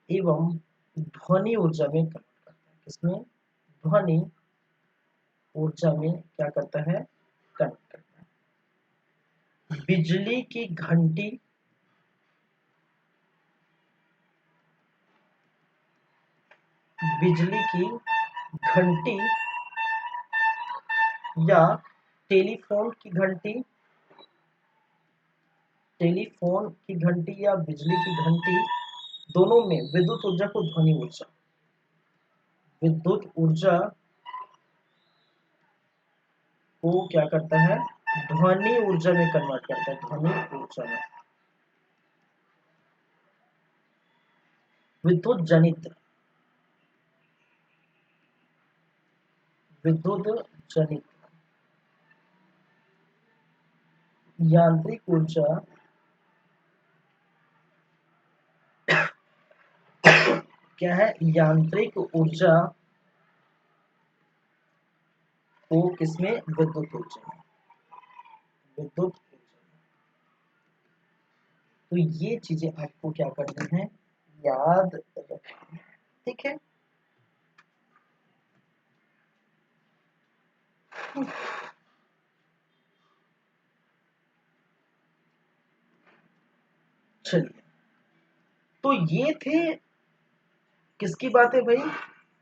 एवं ध्वनि ऊर्जा में कन्वर्ट करता है। किसमें? ध्वनि ऊर्जा में क्या करता है? कन्वर्ट करता है। बिजली की घंटी, बिजली की घंटी या टेलीफोन की घंटी, टेलीफोन की घंटी या बिजली की घंटी, दोनों में विद्युत ऊर्जा को ध्वनि ऊर्जा, विद्युत ऊर्जा को क्या करता है? ध्वनि ऊर्जा में कन्वर्ट करता है, ध्वनि ऊर्जा में। विद्युत जनित, विद्युत जनित यांत्रिक ऊर्जा क्या है? यांत्रिक ऊर्जा को किसमें? विद्युत ऊर्जा में, विद्युत ऊर्जा। तो ये चीजें आपको क्या करनी है? याद रखनी है। ठीक है, चलिए। तो ये थे किसकी बात है भाई?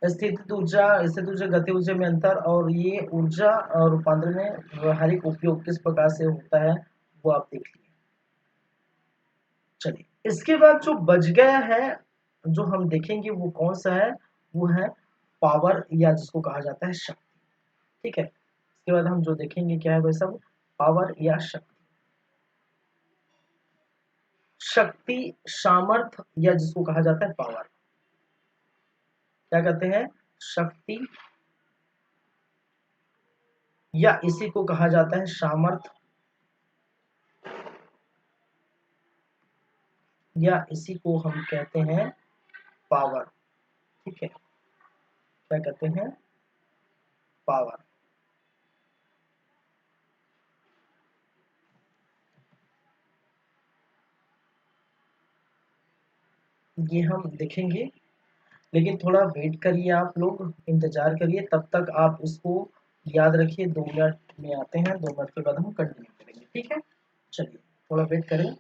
स्थितिज ऊर्जा, स्थितिज ऊर्जा, गति ऊर्जा में अंतर, और ये ऊर्जा और रूपांतरण में व्यवहारिक उपयोग किस प्रकार से होता है वो आप देख लीजिए। चलिए, इसके बाद जो बच गया है, जो हम देखेंगे वो कौन सा है? वो है पावर, या जिसको कहा जाता है शक्ति। ठीक है, इसके बाद हम जो देखेंगे क्या है भाई सब? पावर या शक्ति। शक्ति, सामर्थ्य, या जिसको कहा जाता है पावर, क्या कहते हैं? शक्ति, या इसी को कहा जाता है सामर्थ्य, या इसी को हम कहते हैं पावर। ठीक है, क्या कहते हैं? पावर। ये हम देखेंगे, लेकिन थोड़ा वेट करिए, आप लोग इंतजार करिए, तब तक आप इसको याद रखिए। 2 मिनट में आते हैं, 2 मिनट के बाद हम कंटिन्यू करेंगे। ठीक है, चलिए थोड़ा वेट करें।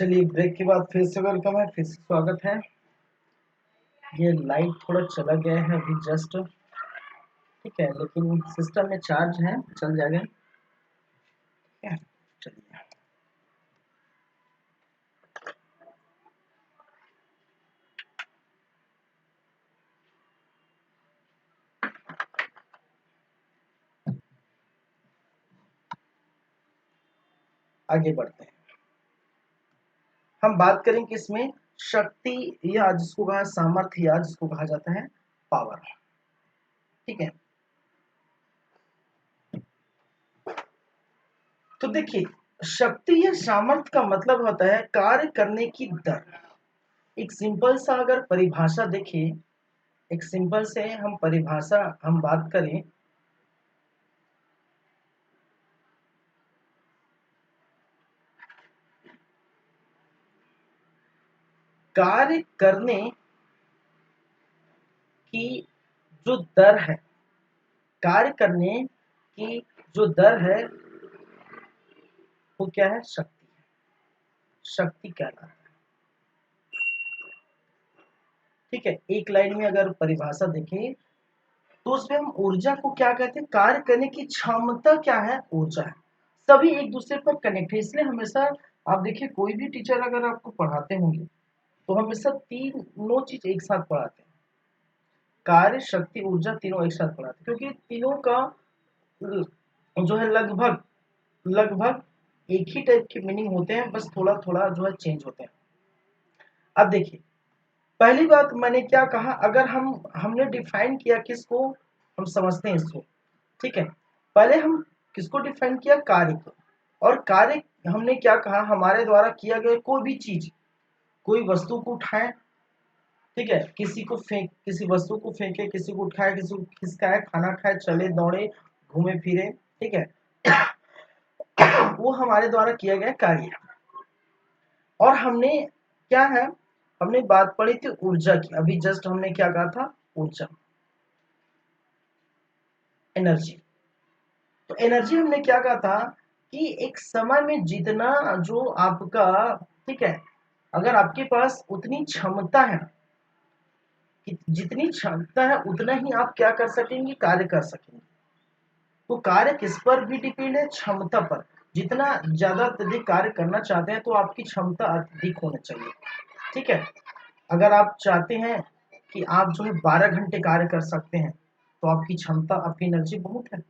चलिए ब्रेक के बाद फिर से वेलकम है, फिर से स्वागत है। ये लाइट थोड़ा चला गया है अभी जस्ट, ठीक है, लेकिन सिस्टम में चार्ज है, चल जाएगा। ठीक है, चलिए आगे बढ़ते हैं। हम बात करेंगे इसमें शक्ति या जिसको कहा सामर्थ्य या जिसको कहा जाता है पावर। ठीक है, तो देखिए शक्ति या सामर्थ्य का मतलब होता है कार्य करने की दर। एक सिंपल सा अगर परिभाषा देखिए, एक सिंपल से हम परिभाषा हम बात करें, कार्य करने की जो दर है, कार्य करने की जो दर है वो क्या है, शक्ति है। शक्ति कहलाता है। ठीक है, एक लाइन में अगर परिभाषा देखें तो उसमें हम ऊर्जा को क्या कहते हैं, कार्य करने की क्षमता क्या है, ऊर्जा है। सभी एक दूसरे पर कनेक्ट है, इसलिए हमेशा आप देखिए कोई भी टीचर अगर आपको पढ़ाते होंगे तो हमेशा तीनों चीज एक साथ पढ़ाते हैं, कार्य शक्ति ऊर्जा तीनों एक साथ पढ़ाते हैं, क्योंकि तीनों का जो है लगभग लगभग एक ही टाइप के मीनिंग होते हैं, बस थोड़ा थोड़ा जो है चेंज होते हैं। अब देखिए पहली बात मैंने क्या कहा, अगर हमने डिफाइन किया किसको, हम समझते हैं इसको। ठीक है, पहले हम किसको डिफाइन किया, कार्य को। और कार्य हमने क्या कहा, हमारे द्वारा किया गया कोई भी चीज, कोई वस्तु को उठाए, ठीक है, किसी को फेंक, किसी वस्तु को फेंके, किसी को उठाए, किसी को खिसकाए, खाना खाए, चले दौड़े घूमे फिरे, ठीक है, वो हमारे द्वारा किया गया कार्य। और हमने क्या है, हमने बात पढ़ी थी ऊर्जा की, अभी जस्ट हमने क्या कहा था, ऊर्जा, एनर्जी। तो एनर्जी हमने क्या कहा था कि एक समय में जितना जो आपका, ठीक है, अगर आपके पास उतनी क्षमता है कि जितनी क्षमता है उतना ही आप क्या कर सकेंगे, कार्य कर सकेंगे। तो कार्य किस पर भी डिपेंड है, क्षमता पर। जितना ज्यादा अधिक कार्य करना चाहते हैं तो आपकी क्षमता अधिक होनी चाहिए। ठीक है, अगर आप चाहते हैं कि आप जो है 12 घंटे कार्य कर सकते हैं तो आपकी क्षमता, आपकी एनर्जी बहुत है।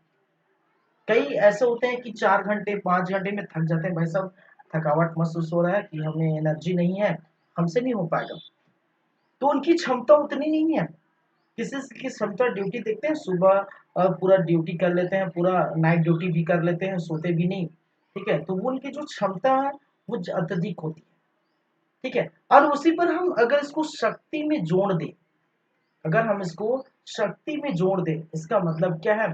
कई ऐसे होते हैं कि 4 घंटे 5 घंटे में थक जाते हैं, भाई साहब थकावट महसूस हो रहा है कि हमें एनर्जी नहीं है, हमसे नहीं हो पाएगा, तो उनकी क्षमता उतनी नहीं है। किसी की क्षमता, ड्यूटी देखते हैं सुबह पूरा ड्यूटी कर लेते हैं, पूरा नाइट ड्यूटी भी कर लेते हैं, सोते भी नहीं। ठीक है, तो वो उनकी जो क्षमता है वो अत्यधिक होती है। ठीक है, और उसी पर हम अगर इसको शक्ति में जोड़ दें, अगर हम इसको शक्ति में जोड़ दें, इसका मतलब क्या है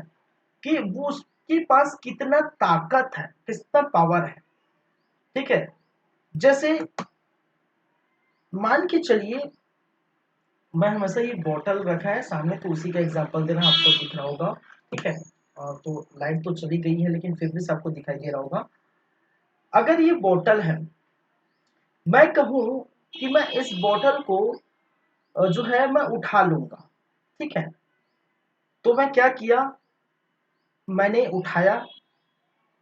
कि वो उसके पास कितना ताकत है, कितना पावर है। ठीक है, जैसे मान के चलिए मैं हमेशा ये बॉटल रखा है सामने, तो उसी का एग्जांपल दे रहा हूं, आपको दिख रहा होगा। ठीक है, तो लाइट तो चली गई है लेकिन फिर भी आपको दिखाई दे रहा होगा। अगर ये बॉटल है, मैं कहूं कि मैं इस बॉटल को जो है मैं उठा लूंगा। ठीक है, तो मैं क्या किया, मैंने उठाया,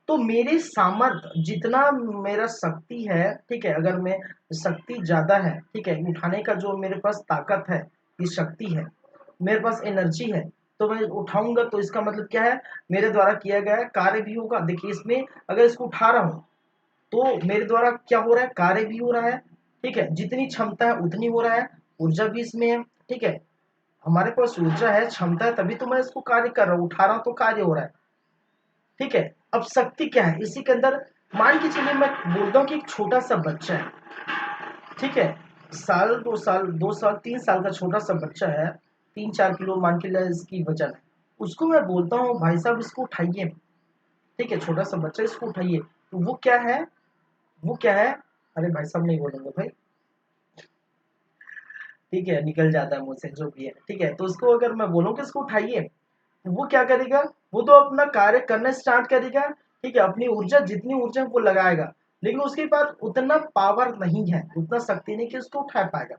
तो मेरे सामर्थ्य जितना मेरा शक्ति है, ठीक है, अगर मैं शक्ति ज्यादा है, ठीक है, उठाने का जो मेरे पास ताकत है, ये शक्ति है, मेरे पास एनर्जी है, तो मैं उठाऊंगा, तो इसका मतलब क्या है, मेरे द्वारा किया गया कार्य भी होगा। देखिए इसमें अगर इसको उठा रहा हूं तो मेरे द्वारा क्या हो रहा है, कार्य भी हो रहा है। ठीक है, जितनी क्षमता है उतनी हो रहा है, ऊर्जा भी इसमें है। ठीक है, हमारे पास ऊर्जा है, क्षमता है, तभी तो मैं इसको कार्य कर रहा हूँ, उठा रहा हूँ तो कार्य हो रहा है। ठीक है, अब शक्ति क्या है इसी के अंदर, मान के चलिए मैं बोलता हूँ कि एक छोटा सा बच्चा है, ठीक है, साल 2 साल 2 साल 3 साल का छोटा सा बच्चा है, 3-4 किलो मान के लिए इसकी वजन है, उसको मैं बोलता हूँ भाई साहब इसको उठाइए। ठीक है, छोटा सा बच्चा, इसको उठाइए, तो वो क्या है, वो क्या है, अरे भाई साहब नहीं बोलेंगे भाई, ठीक है, निकल जाता है मुझसे जो भी है। ठीक है, तो उसको अगर मैं बोलूँ कि इसको उठाइए, तो वो क्या करेगा, वो तो अपना कार्य करना स्टार्ट करेगा। ठीक है, अपनी ऊर्जा, जितनी ऊर्जा वो लगाएगा, लेकिन उसके पास उतना पावर नहीं है, उतना शक्ति नहीं कि उसको उठा पाएगा।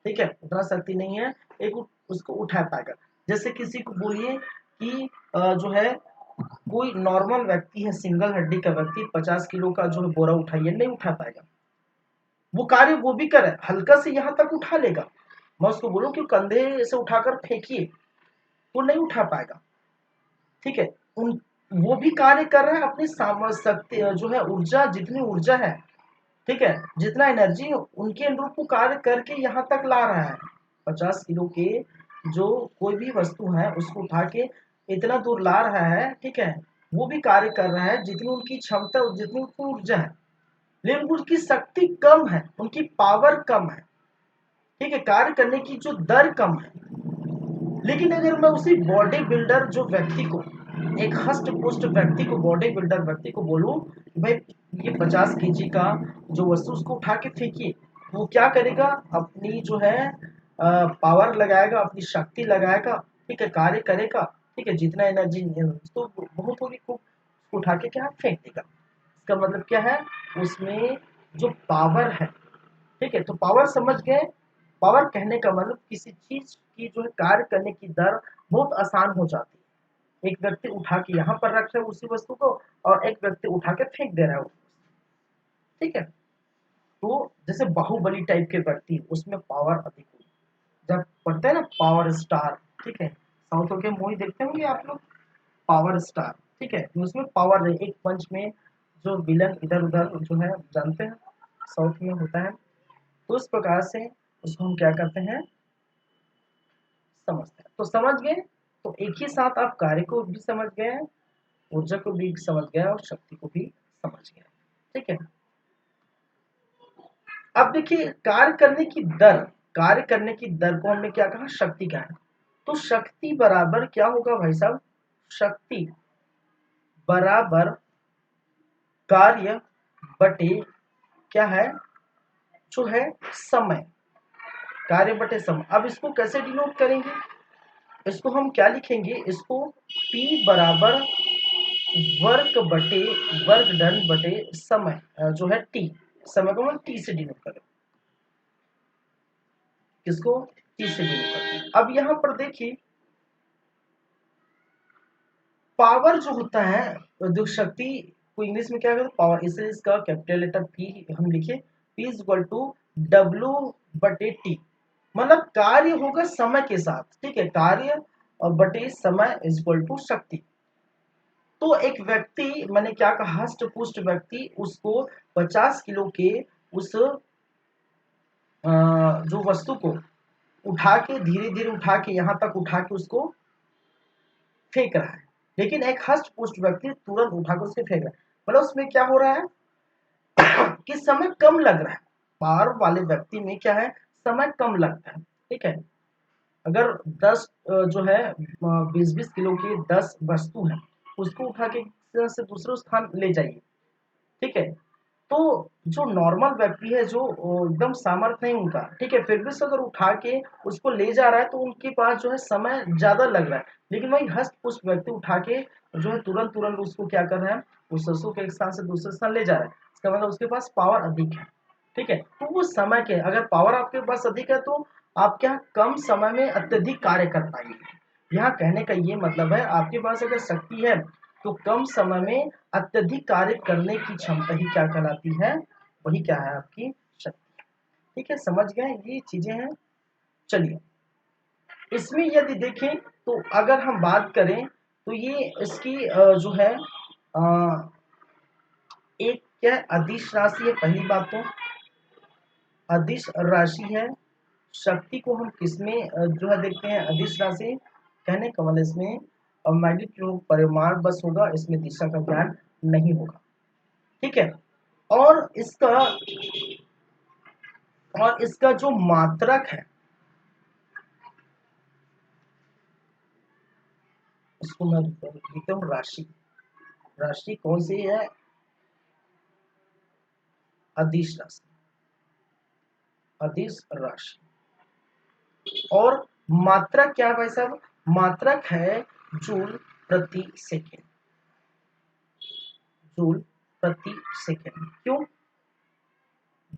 ठीक है, उतना शक्ति नहीं है एक उसको उठा पाएगा। जैसे किसी को बोलिए कि जो है कोई नॉर्मल व्यक्ति है, सिंगल हड्डी का व्यक्ति 50 किलो का जो है बोरा उठाइए, नहीं उठा पाएगा। वो कार्य वो भी करे, हल्का से यहाँ तक उठा लेगा। मैं उसको बोलूं कि कंधे से उठाकर फेंकिए, वो नहीं उठा पाएगा। ठीक है, उन वो भी कार्य कर रहा है अपनी शक्ति जो है ऊर्जा, जितनी ऊर्जा है, ठीक है, जितना एनर्जी उनके अनुरूप वो कार्य करके यहाँ तक ला रहा है। 50 किलो के जो कोई भी वस्तु है उसको उठा के इतना दूर ला रहा है, ठीक है, वो भी कार्य कर रहा है जितनी उनकी क्षमता और जितनी उनकी ऊर्जा है, लेकिन उनकी शक्ति कम है, उनकी पावर कम है। ठीक है, कार्य करने की जो दर कम है। लेकिन अगर मैं उसी बॉडी बिल्डर जो व्यक्ति को, एक हष्ट पुष्ट व्यक्ति को, बॉडी बिल्डर व्यक्ति को बोलूं भाई ये 50 केजी का जो वस्तु उसको उठा के फेंकिए, वो क्या करेगा, अपनी जो है पावर लगाएगा, अपनी शक्ति लगाएगा, ठीक है, कार्य करेगा, ठीक है, जितना एनर्जी तो बहुत होगी, खूब उठा के क्या फेंक देगा। इसका मतलब क्या है, उसमें जो पावर है, ठीक है, तो पावर समझ गए। पावर कहने का मतलब किसी चीज की जो है कार्य करने की दर बहुत आसान हो जाती है। एक व्यक्ति उठा के यहाँ पर रख रहा है उसी वस्तु को, और एक व्यक्ति उठा के फेंक दे रहा है, ठीक है। तो जैसे बाहुबली टाइप के व्यक्ति, उसमें पावर अधिक होगी। जब पढ़ते हैं ना पावर स्टार, ठीक है, साउथ के मूवी देखते होंगे आप लोग, पावर स्टार, ठीक है, तो उसमें पावर है, एक पंच में जो विलन इधर उधर जो है जानते हैं, साउथ में होता है। तो इस प्रकार से उसको हम क्या करते हैं, समझते हैं। तो समझ गए, तो एक ही साथ आप कार्य को भी समझ गए, ऊर्जा को भी समझ गए और शक्ति को भी समझ गए। ठीक है, अब देखिए कार्य करने की दर, कार्य करने की दर को हमने क्या कहा, शक्ति कहा है। तो शक्ति बराबर क्या होगा भाई साहब, शक्ति बराबर कार्य बटे क्या है, जो है समय, कार्य बटे समय। अब इसको कैसे डिनोट करेंगे, इसको हम क्या लिखेंगे, इसको P बराबर वर्क बटे वर्क डन बटे समय जो है T, समय को हम T से डिनोट करें, किसको, T से डिनोट करते हैं। अब यहाँ पर देखिए पावर जो होता है, जो शक्ति को इंग्लिश में क्या कहते हैं, पावर, इसलिए इसका कैपिटल लेटर P हम लिखे, P is equal to W बटे T, मतलब कार्य होगा समय के साथ, ठीक है, कार्य और बटे समय इज इक्वल टू शक्ति। तो एक व्यक्ति, मैंने क्या कहा, हष्ट पुष्ट व्यक्ति, उसको 50 किलो के उस जो वस्तु को उठा के, धीरे धीरे उठा के यहाँ तक उठा के उसको फेंक रहा है। लेकिन एक हष्ट पुष्ट व्यक्ति तुरंत उठाकर उसे फेंक रहा है, मतलब उसमें क्या हो रहा है कि समय कम लग रहा है। पावर वाले व्यक्ति में क्या है, समय कम लगता है। ठीक है, अगर 10 जो है 20-20 किलो की 10 वस्तु है, उसको उठा के से दूसरे स्थान ले जाइए, ठीक है, तो जो नॉर्मल व्यक्ति है, जो एकदम सामर्थ्य नहीं उनका, ठीक है, फिर भी से अगर उठा के उसको ले जा रहा है तो उनके पास जो है समय ज्यादा लग रहा है। लेकिन वही हष्ट पुष्ट व्यक्ति उठा के जो है तुरंत तुरंत उसको क्या कर रहा है, उस वस्तु के एक स्थान से दूसरे स्थान ले जा रहा है, इसका मतलब उसके पास पावर अधिक है। ठीक है, तो वो समय के, अगर पावर आपके पास अधिक है तो आप क्या कम समय में अत्यधिक कार्य कर पाएंगे। यहाँ कहने का ये मतलब है, आपके पास अगर शक्ति है तो कम समय में अत्यधिक कार्य करने की क्षमता ही क्या कहलाती है, वही क्या है, आपकी शक्ति। ठीक है, समझ गए, ये चीजें हैं। चलिए, इसमें यदि देखें तो अगर हम बात करें तो ये इसकी जो है एक क्या है, अदिश राशि है, पहली बात तो अदिश राशि है। शक्ति को हम किसमें जो है देखते हैं, अदिश राशि कहने का मतलब इसमें मैग्नीट्यूड परिमाण बस होगा, इसमें दिशा का ज्ञान नहीं होगा। ठीक है, और इसका जो मात्रक है, इसको मैं लिखता हूँ राशि, राशि कौन सी है, अदिश राशि, अदिश राशि। और मात्रक क्या है भाई साहब, मात्रक है जूल प्रति सेकेंड, जूल प्रति सेकेंड। क्यों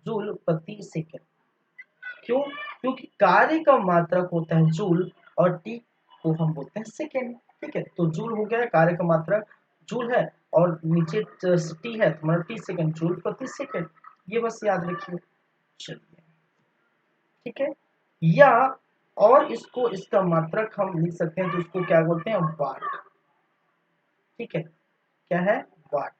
जूल प्रति सेकेंड? क्यों? क्योंकि कार्य का मात्रक होता है जूल और टी को हम बोलते हैं सेकेंड। ठीक है, तो जूल हो गया कार्य का मात्रक जूल है और नीचे टी है तुम्हारा टी सेकेंड, जूल प्रति सेकेंड। ये बस याद रखिए। चलिए ठीक है, या और इसको इसका मात्रक हम लिख सकते हैं तो इसको क्या बोलते हैं वाट। ठीक है, क्या है वाट,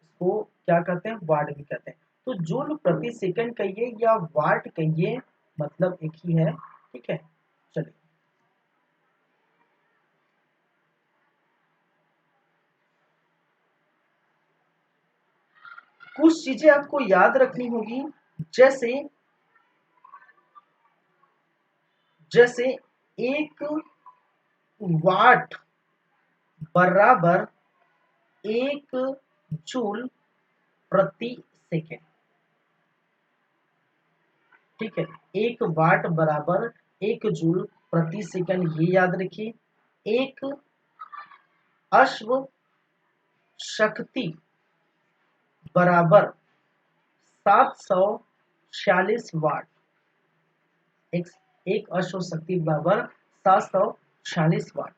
इसको क्या कहते हैं वाट भी कहते हैं। तो जूल प्रति सेकंड कहिए या वाट कहिए, मतलब एक ही है। ठीक है, चलिए कुछ चीजें आपको याद रखनी होगी, जैसे जैसे एक वाट बराबर एक जूल प्रति सेकेंड। ठीक है, एक वाट बराबर एक जूल प्रति सेकंड, ये याद रखिए। एक अश्व शक्ति बराबर 746 वाट। एक एक अश्व शक्ति बराबर 746 वाट।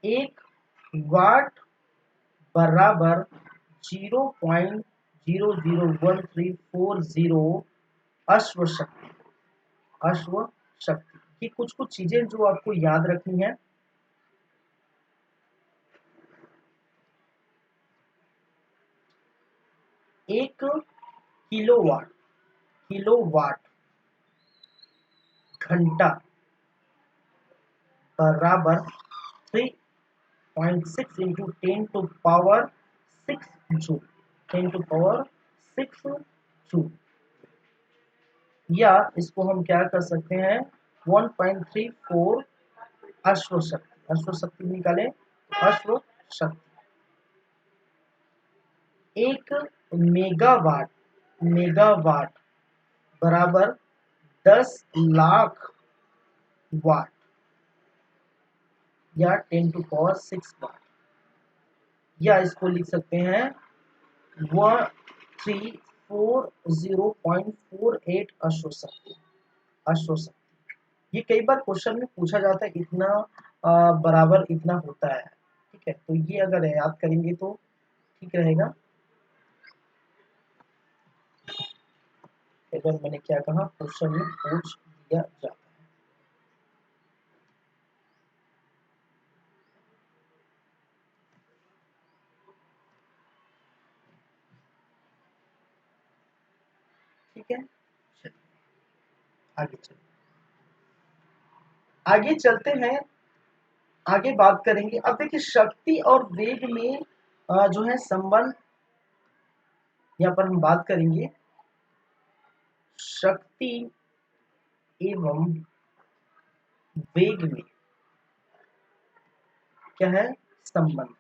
एक वाट बराबर 0.001340 अश्व शक्ति। अश्व शक्ति की कुछ कुछ चीजें जो आपको याद रखनी है। एक किलोवाट, किलोवाट घंटा बराबर 3.6 इंटू 10⁻6 जूल, 10⁻6 जूल। या इसको हम क्या कर सकते हैं 1.34 अश्व शक्ति, अश्व शक्ति निकालें अश्व शक्ति। एक मेगावाट, मेगावाट बराबर 10 लाख वाट या 10⁻6 वाट। या इसको लिख सकते हैं 1340.48 अश्व शक्ति, अश्व शक्ति। ये कई बार क्वेश्चन में पूछा जाता है, इतना बराबर इतना होता है। ठीक है, तो ये अगर याद करेंगे तो ठीक रहेगा। अगर मैंने क्या कहा क्वेश्चन में पूछ दिया जाता है। ठीक है, आगे चलते, आगे चलते हैं, आगे बात करेंगे। अब देखिए शक्ति और वेग में जो है संबंध, यहाँ पर हम बात करेंगे शक्ति एवं वेग में क्या है संबंध।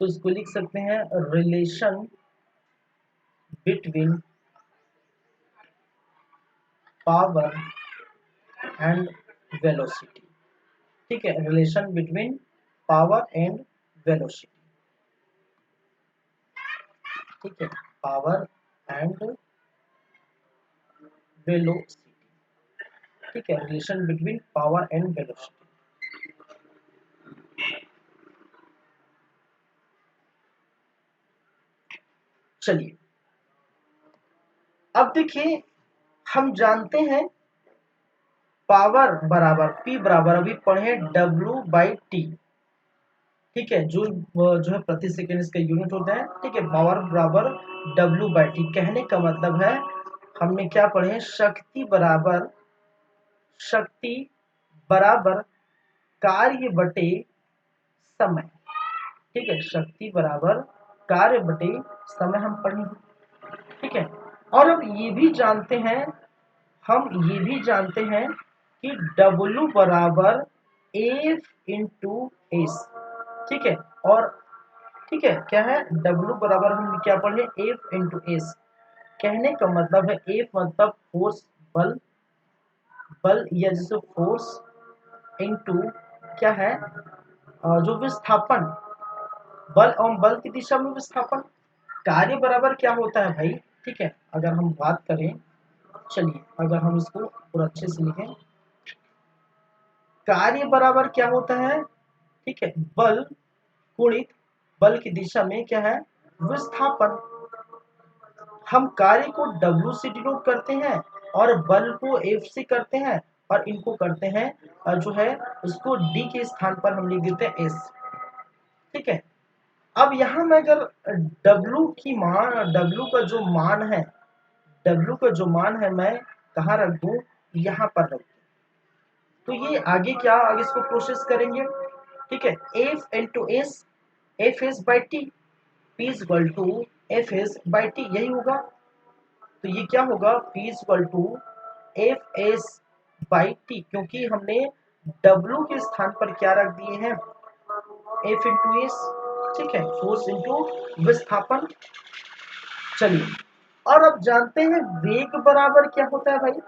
तो इसको लिख सकते हैं relation between power and velocity. ठीक है, relation between power and velocity. ठीक है, पावर एंड वेलोसिटी। ठीक है, relation between power and velocity. चलिए अब देखिए, हम जानते हैं पावर बराबर P बराबर अभी पढ़े W/T। ठीक है, जूल जो है प्रति सेकेंड इसका यूनिट होता है। ठीक है, पावर बराबर W/T। कहने का मतलब है हमने क्या पढ़े शक्ति बराबर, शक्ति बराबर कार्य बटे समय। ठीक है, शक्ति बराबर कार्य बटे समय हम पढ़े। ठीक है, और अब ये भी जानते हैं, हम ये भी जानते हैं कि W बराबर F इंटू एस। ठीक है, और ठीक है क्या है W बराबर हम क्या पढ़े F इंटू एस। कहने का मतलब है F मतलब फोर्स, बल, बल या जैसे फोर्स इंटू क्या है जो विस्थापन, बल एवं बल की दिशा में विस्थापन, कार्य बराबर क्या होता है भाई। ठीक है, अगर हम बात करें, चलिए अगर हम इसको पूरा अच्छे से लिखें, कार्य बराबर क्या होता है, ठीक है, बल गुणित बल की दिशा में क्या है, विस्थापन। हम कार्य को W से डिनोट करते हैं और बल को F से करते हैं, और इनको करते हैं जो है उसको D के स्थान पर हम लिख देते हैं S। ठीक है, अब यहाँ मैं अगर W की मान, W का जो मान है, W का जो मान है मैं कहाँ रख दूं, यहाँ पर रख दूं। तो ये आगे क्या, आगे इसको प्रोसेस करेंगे। ठीक है, F into S, F S by T, P is equal to F S by T, यही होगा। तो ये क्या होगा, P is equal to F S by T, क्योंकि हमने W के स्थान पर क्या रख दिए हैं, F इंटू एस। ठीक है, फोर्स इंटू विस्थापन। चलिए, और अब जानते हैं वेग बराबर क्या होता है भाई।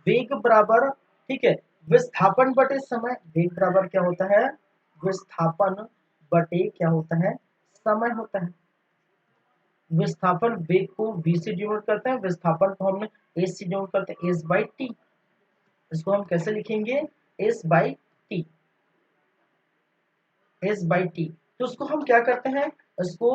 वेग बराबर, ठीक है, विस्थापन बटे समय। वेग बराबर क्या होता है, विस्थापन बटे क्या होता है, समय होता है। विस्थापन वेग को v से डिनोट करते हैं, विस्थापन को हमने s से डिनोट करते हैं, s बाई टी। इसको हम कैसे लिखेंगे, s by T, s by T. तो उसको हम क्या करते हैं, इसको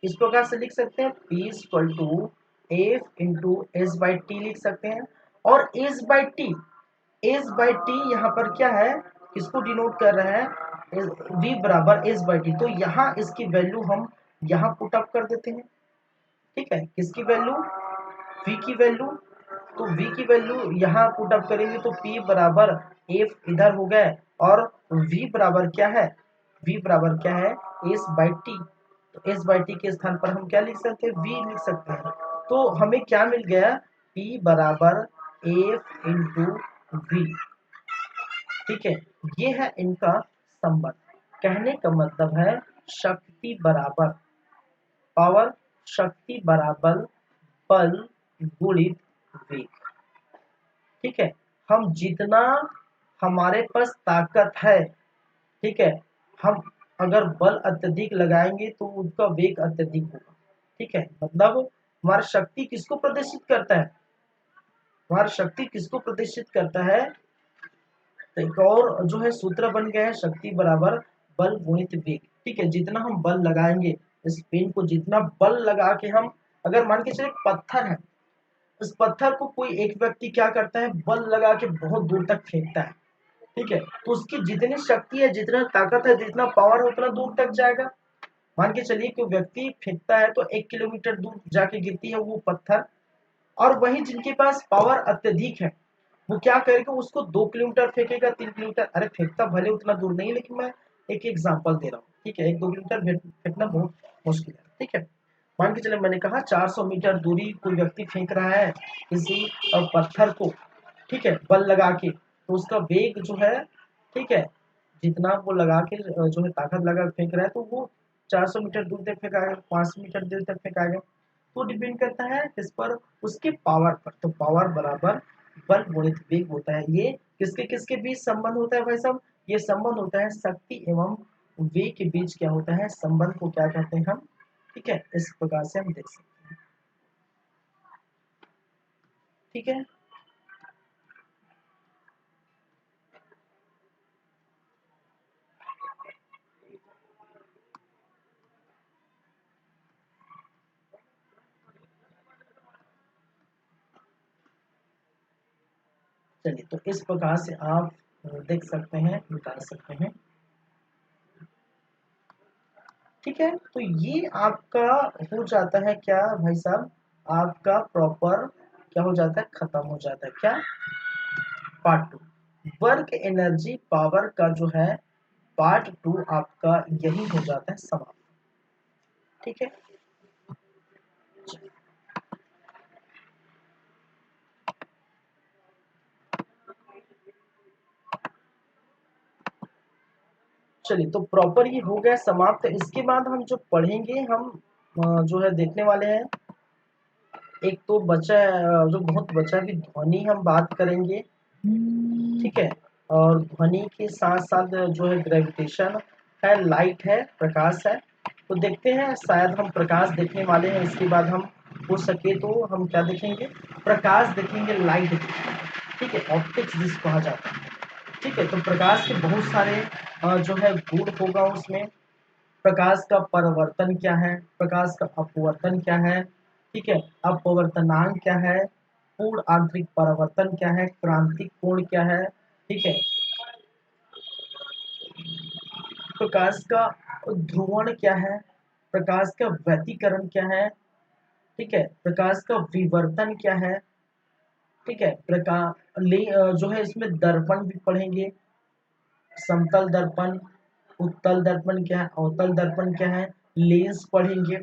इस प्रकार से लिख सकते हैं, p equal to F into S by T लिख सकते हैं। और s by T, S by T यहाँ पर क्या है, किसको डिनोट कर रहा है, v बराबर एस बाई टी। तो यहाँ इसकी वैल्यू हम यहाँ पुट अप कर देते हैं। ठीक है, किसकी वैल्यू, v की वैल्यू। तो v की वैल्यू यहाँ पुट अप करेंगे तो p बराबर f इधर हो गए, और v बराबर क्या है, v बराबर क्या है, s बाई टी। तो s बाई टी के स्थान पर हम क्या लिख सकते हैं, v लिख सकते हैं। तो हमें क्या मिल गया, p बराबर f इंटू v। ठीक है, ये है इनका संबंध। कहने का मतलब है शक्ति बराबर पावर, शक्ति बराबर बल गुणित वेग। ठीक है, हम जितना हमारे पास ताकत है, ठीक है, हम अगर बल अत्यधिक लगाएंगे तो उसका वेग अत्यधिक होगा। ठीक है, मतलब हमारा शक्ति किसको प्रदर्शित करता है, हमारा शक्ति किसको प्रदर्शित करता है। तो एक और जो है सूत्र बन गया है, शक्ति बराबर बल गुणित वेग। ठीक है, जितना हम बल लगाएंगे, इस पेन को जितना बल लगा के हम, अगर मान के चले पत्थर है, इस पत्थर को कोई एक व्यक्ति क्या करता है, बल लगा के बहुत दूर तक फेंकता है। ठीक है, तो उसकी जितनी शक्ति है, जितना ताकत है, जितना पावर है, उतना दूर तक जाएगा। मान के चलिए कि व्यक्ति फेंकता है तो 1 किलोमीटर दूर जाके गिरती है वो पत्थर, और वही जिनके पास पावर अत्यधिक है, वो क्या करेगा, उसको 2 किलोमीटर फेंकेगा, 3 किलोमीटर, अरे फेंकता भले उतना दूर नहीं, लेकिन मैं एक एग्जाम्पल दे रहा हूँ। ठीक है, 1-2 किलोमीटर फेंकना बहुत मुश्किल है। ठीक है, मान के चले मैंने कहा 400 मीटर दूरी कोई व्यक्ति फेंक रहा है किसी पत्थर को, ठीक है, बल लगा के, तो उसका वेग जो है, ठीक है, जितना वो लगा के जो है ताकत लगा फेंक रहा है, तो वो 400 मीटर दूर तक फेंकाएगा, 500 मीटर दूर तक फेंकाएगा। तो डिपेंड करता है किस पर, उसके पावर पर। तो पावर बराबर बल गुणित वेग होता है। ये किसके किसके बीच संबंध होता है भाई साहब, ये संबंध होता है शक्ति एवं वेग के बीच क्या होता है, संबंध को क्या कहते हैं हम। ठीक है, इस प्रकार से हम देख सकते हैं। ठीक है, चलिए तो इस प्रकार से आप देख सकते हैं, निकाल सकते हैं। ठीक है, तो ये आपका हो जाता है क्या भाई साहब, आपका प्रॉपर क्या हो जाता है, खत्म हो जाता है क्या, part two. Work energy power का जो है पार्ट टू आपका यही हो जाता है समाप्त। ठीक है, चलिए तो प्रॉपर ये हो गया समाप्त। इसके बाद हम जो पढ़ेंगे, हम जो है देखने वाले हैं एक तो बचा जो बहुत बचा भी ध्वनि हम बात करेंगे, ठीक है। और ध्वनि के साथ साथ जो है ग्रेविटेशन है, लाइट है, प्रकाश है। तो देखते हैं, शायद हम प्रकाश देखने वाले हैं, इसके बाद हम हो सके तो हम क्या देखेंगे, प्रकाश देखेंगे, लाइट देखेंगे, ठीक है, ऑप्टिक्स जिसको कहा जाता है, ठीक है। तो प्रकाश के बहुत सारे जो है गुण होगा उसमें। प्रकाश का परावर्तन क्या है, प्रकाश का अपवर्तन क्या है, ठीक है, अपवर्तनांक क्या है, पूर्ण आंतरिक परावर्तन क्या है, क्रांतिक कोण क्या है, ठीक है, प्रकाश का ध्रुवण क्या है, प्रकाश का व्यतिकरण क्या है, ठीक है, प्रकाश का विवर्तन क्या है, ठीक है, जो है इसमें दर्पण भी पढ़ेंगे, समतल दर्पण, उत्तल दर्पण क्या है, अवतल दर्पण क्या है, लेंस पढ़ेंगे,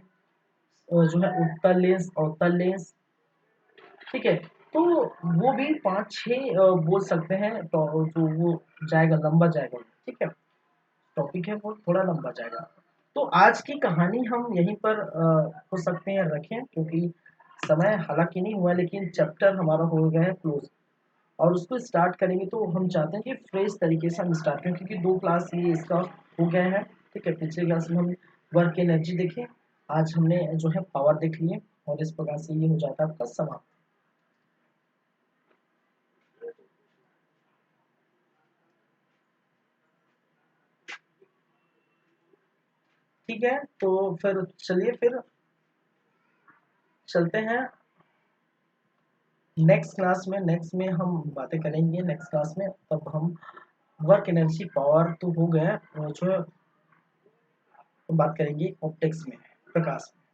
जो है उत्तल लेंस, अवतल लेंस, ठीक है। तो वो भी 5-6 बोल सकते हैं, तो जो वो जाएगा, लंबा जाएगा, ठीक है, टॉपिक है वो थोड़ा लंबा जाएगा। तो आज की कहानी हम यहीं पर हो सकते हैं रखें, क्योंकि समय हालांकि नहीं हुआ, लेकिन चैप्टर हमारा हो गया है क्लोज। और उसको स्टार्ट करेंगे तो हम चाहते हैं कि फ्रेश तरीके से हम स्टार्ट करें, क्योंकि 2 क्लास ये इसका हो गए हैं, ठीक है। पिछले क्लास में हम वर्क एनर्जी देखे, आज हमने जो है पावर देख लिए, और इस प्रकार से ये हो जाता है आपका समाप्त। ठीक है, तो फिर चलिए, फिर चलते हैं नेक्स्ट में हम बातें करेंगे, नेक्स्ट क्लास में तब हम वर्क एनर्जी पावर तो हो गया, जो बात करेंगे ऑप्टिक्स में, प्रकाश में।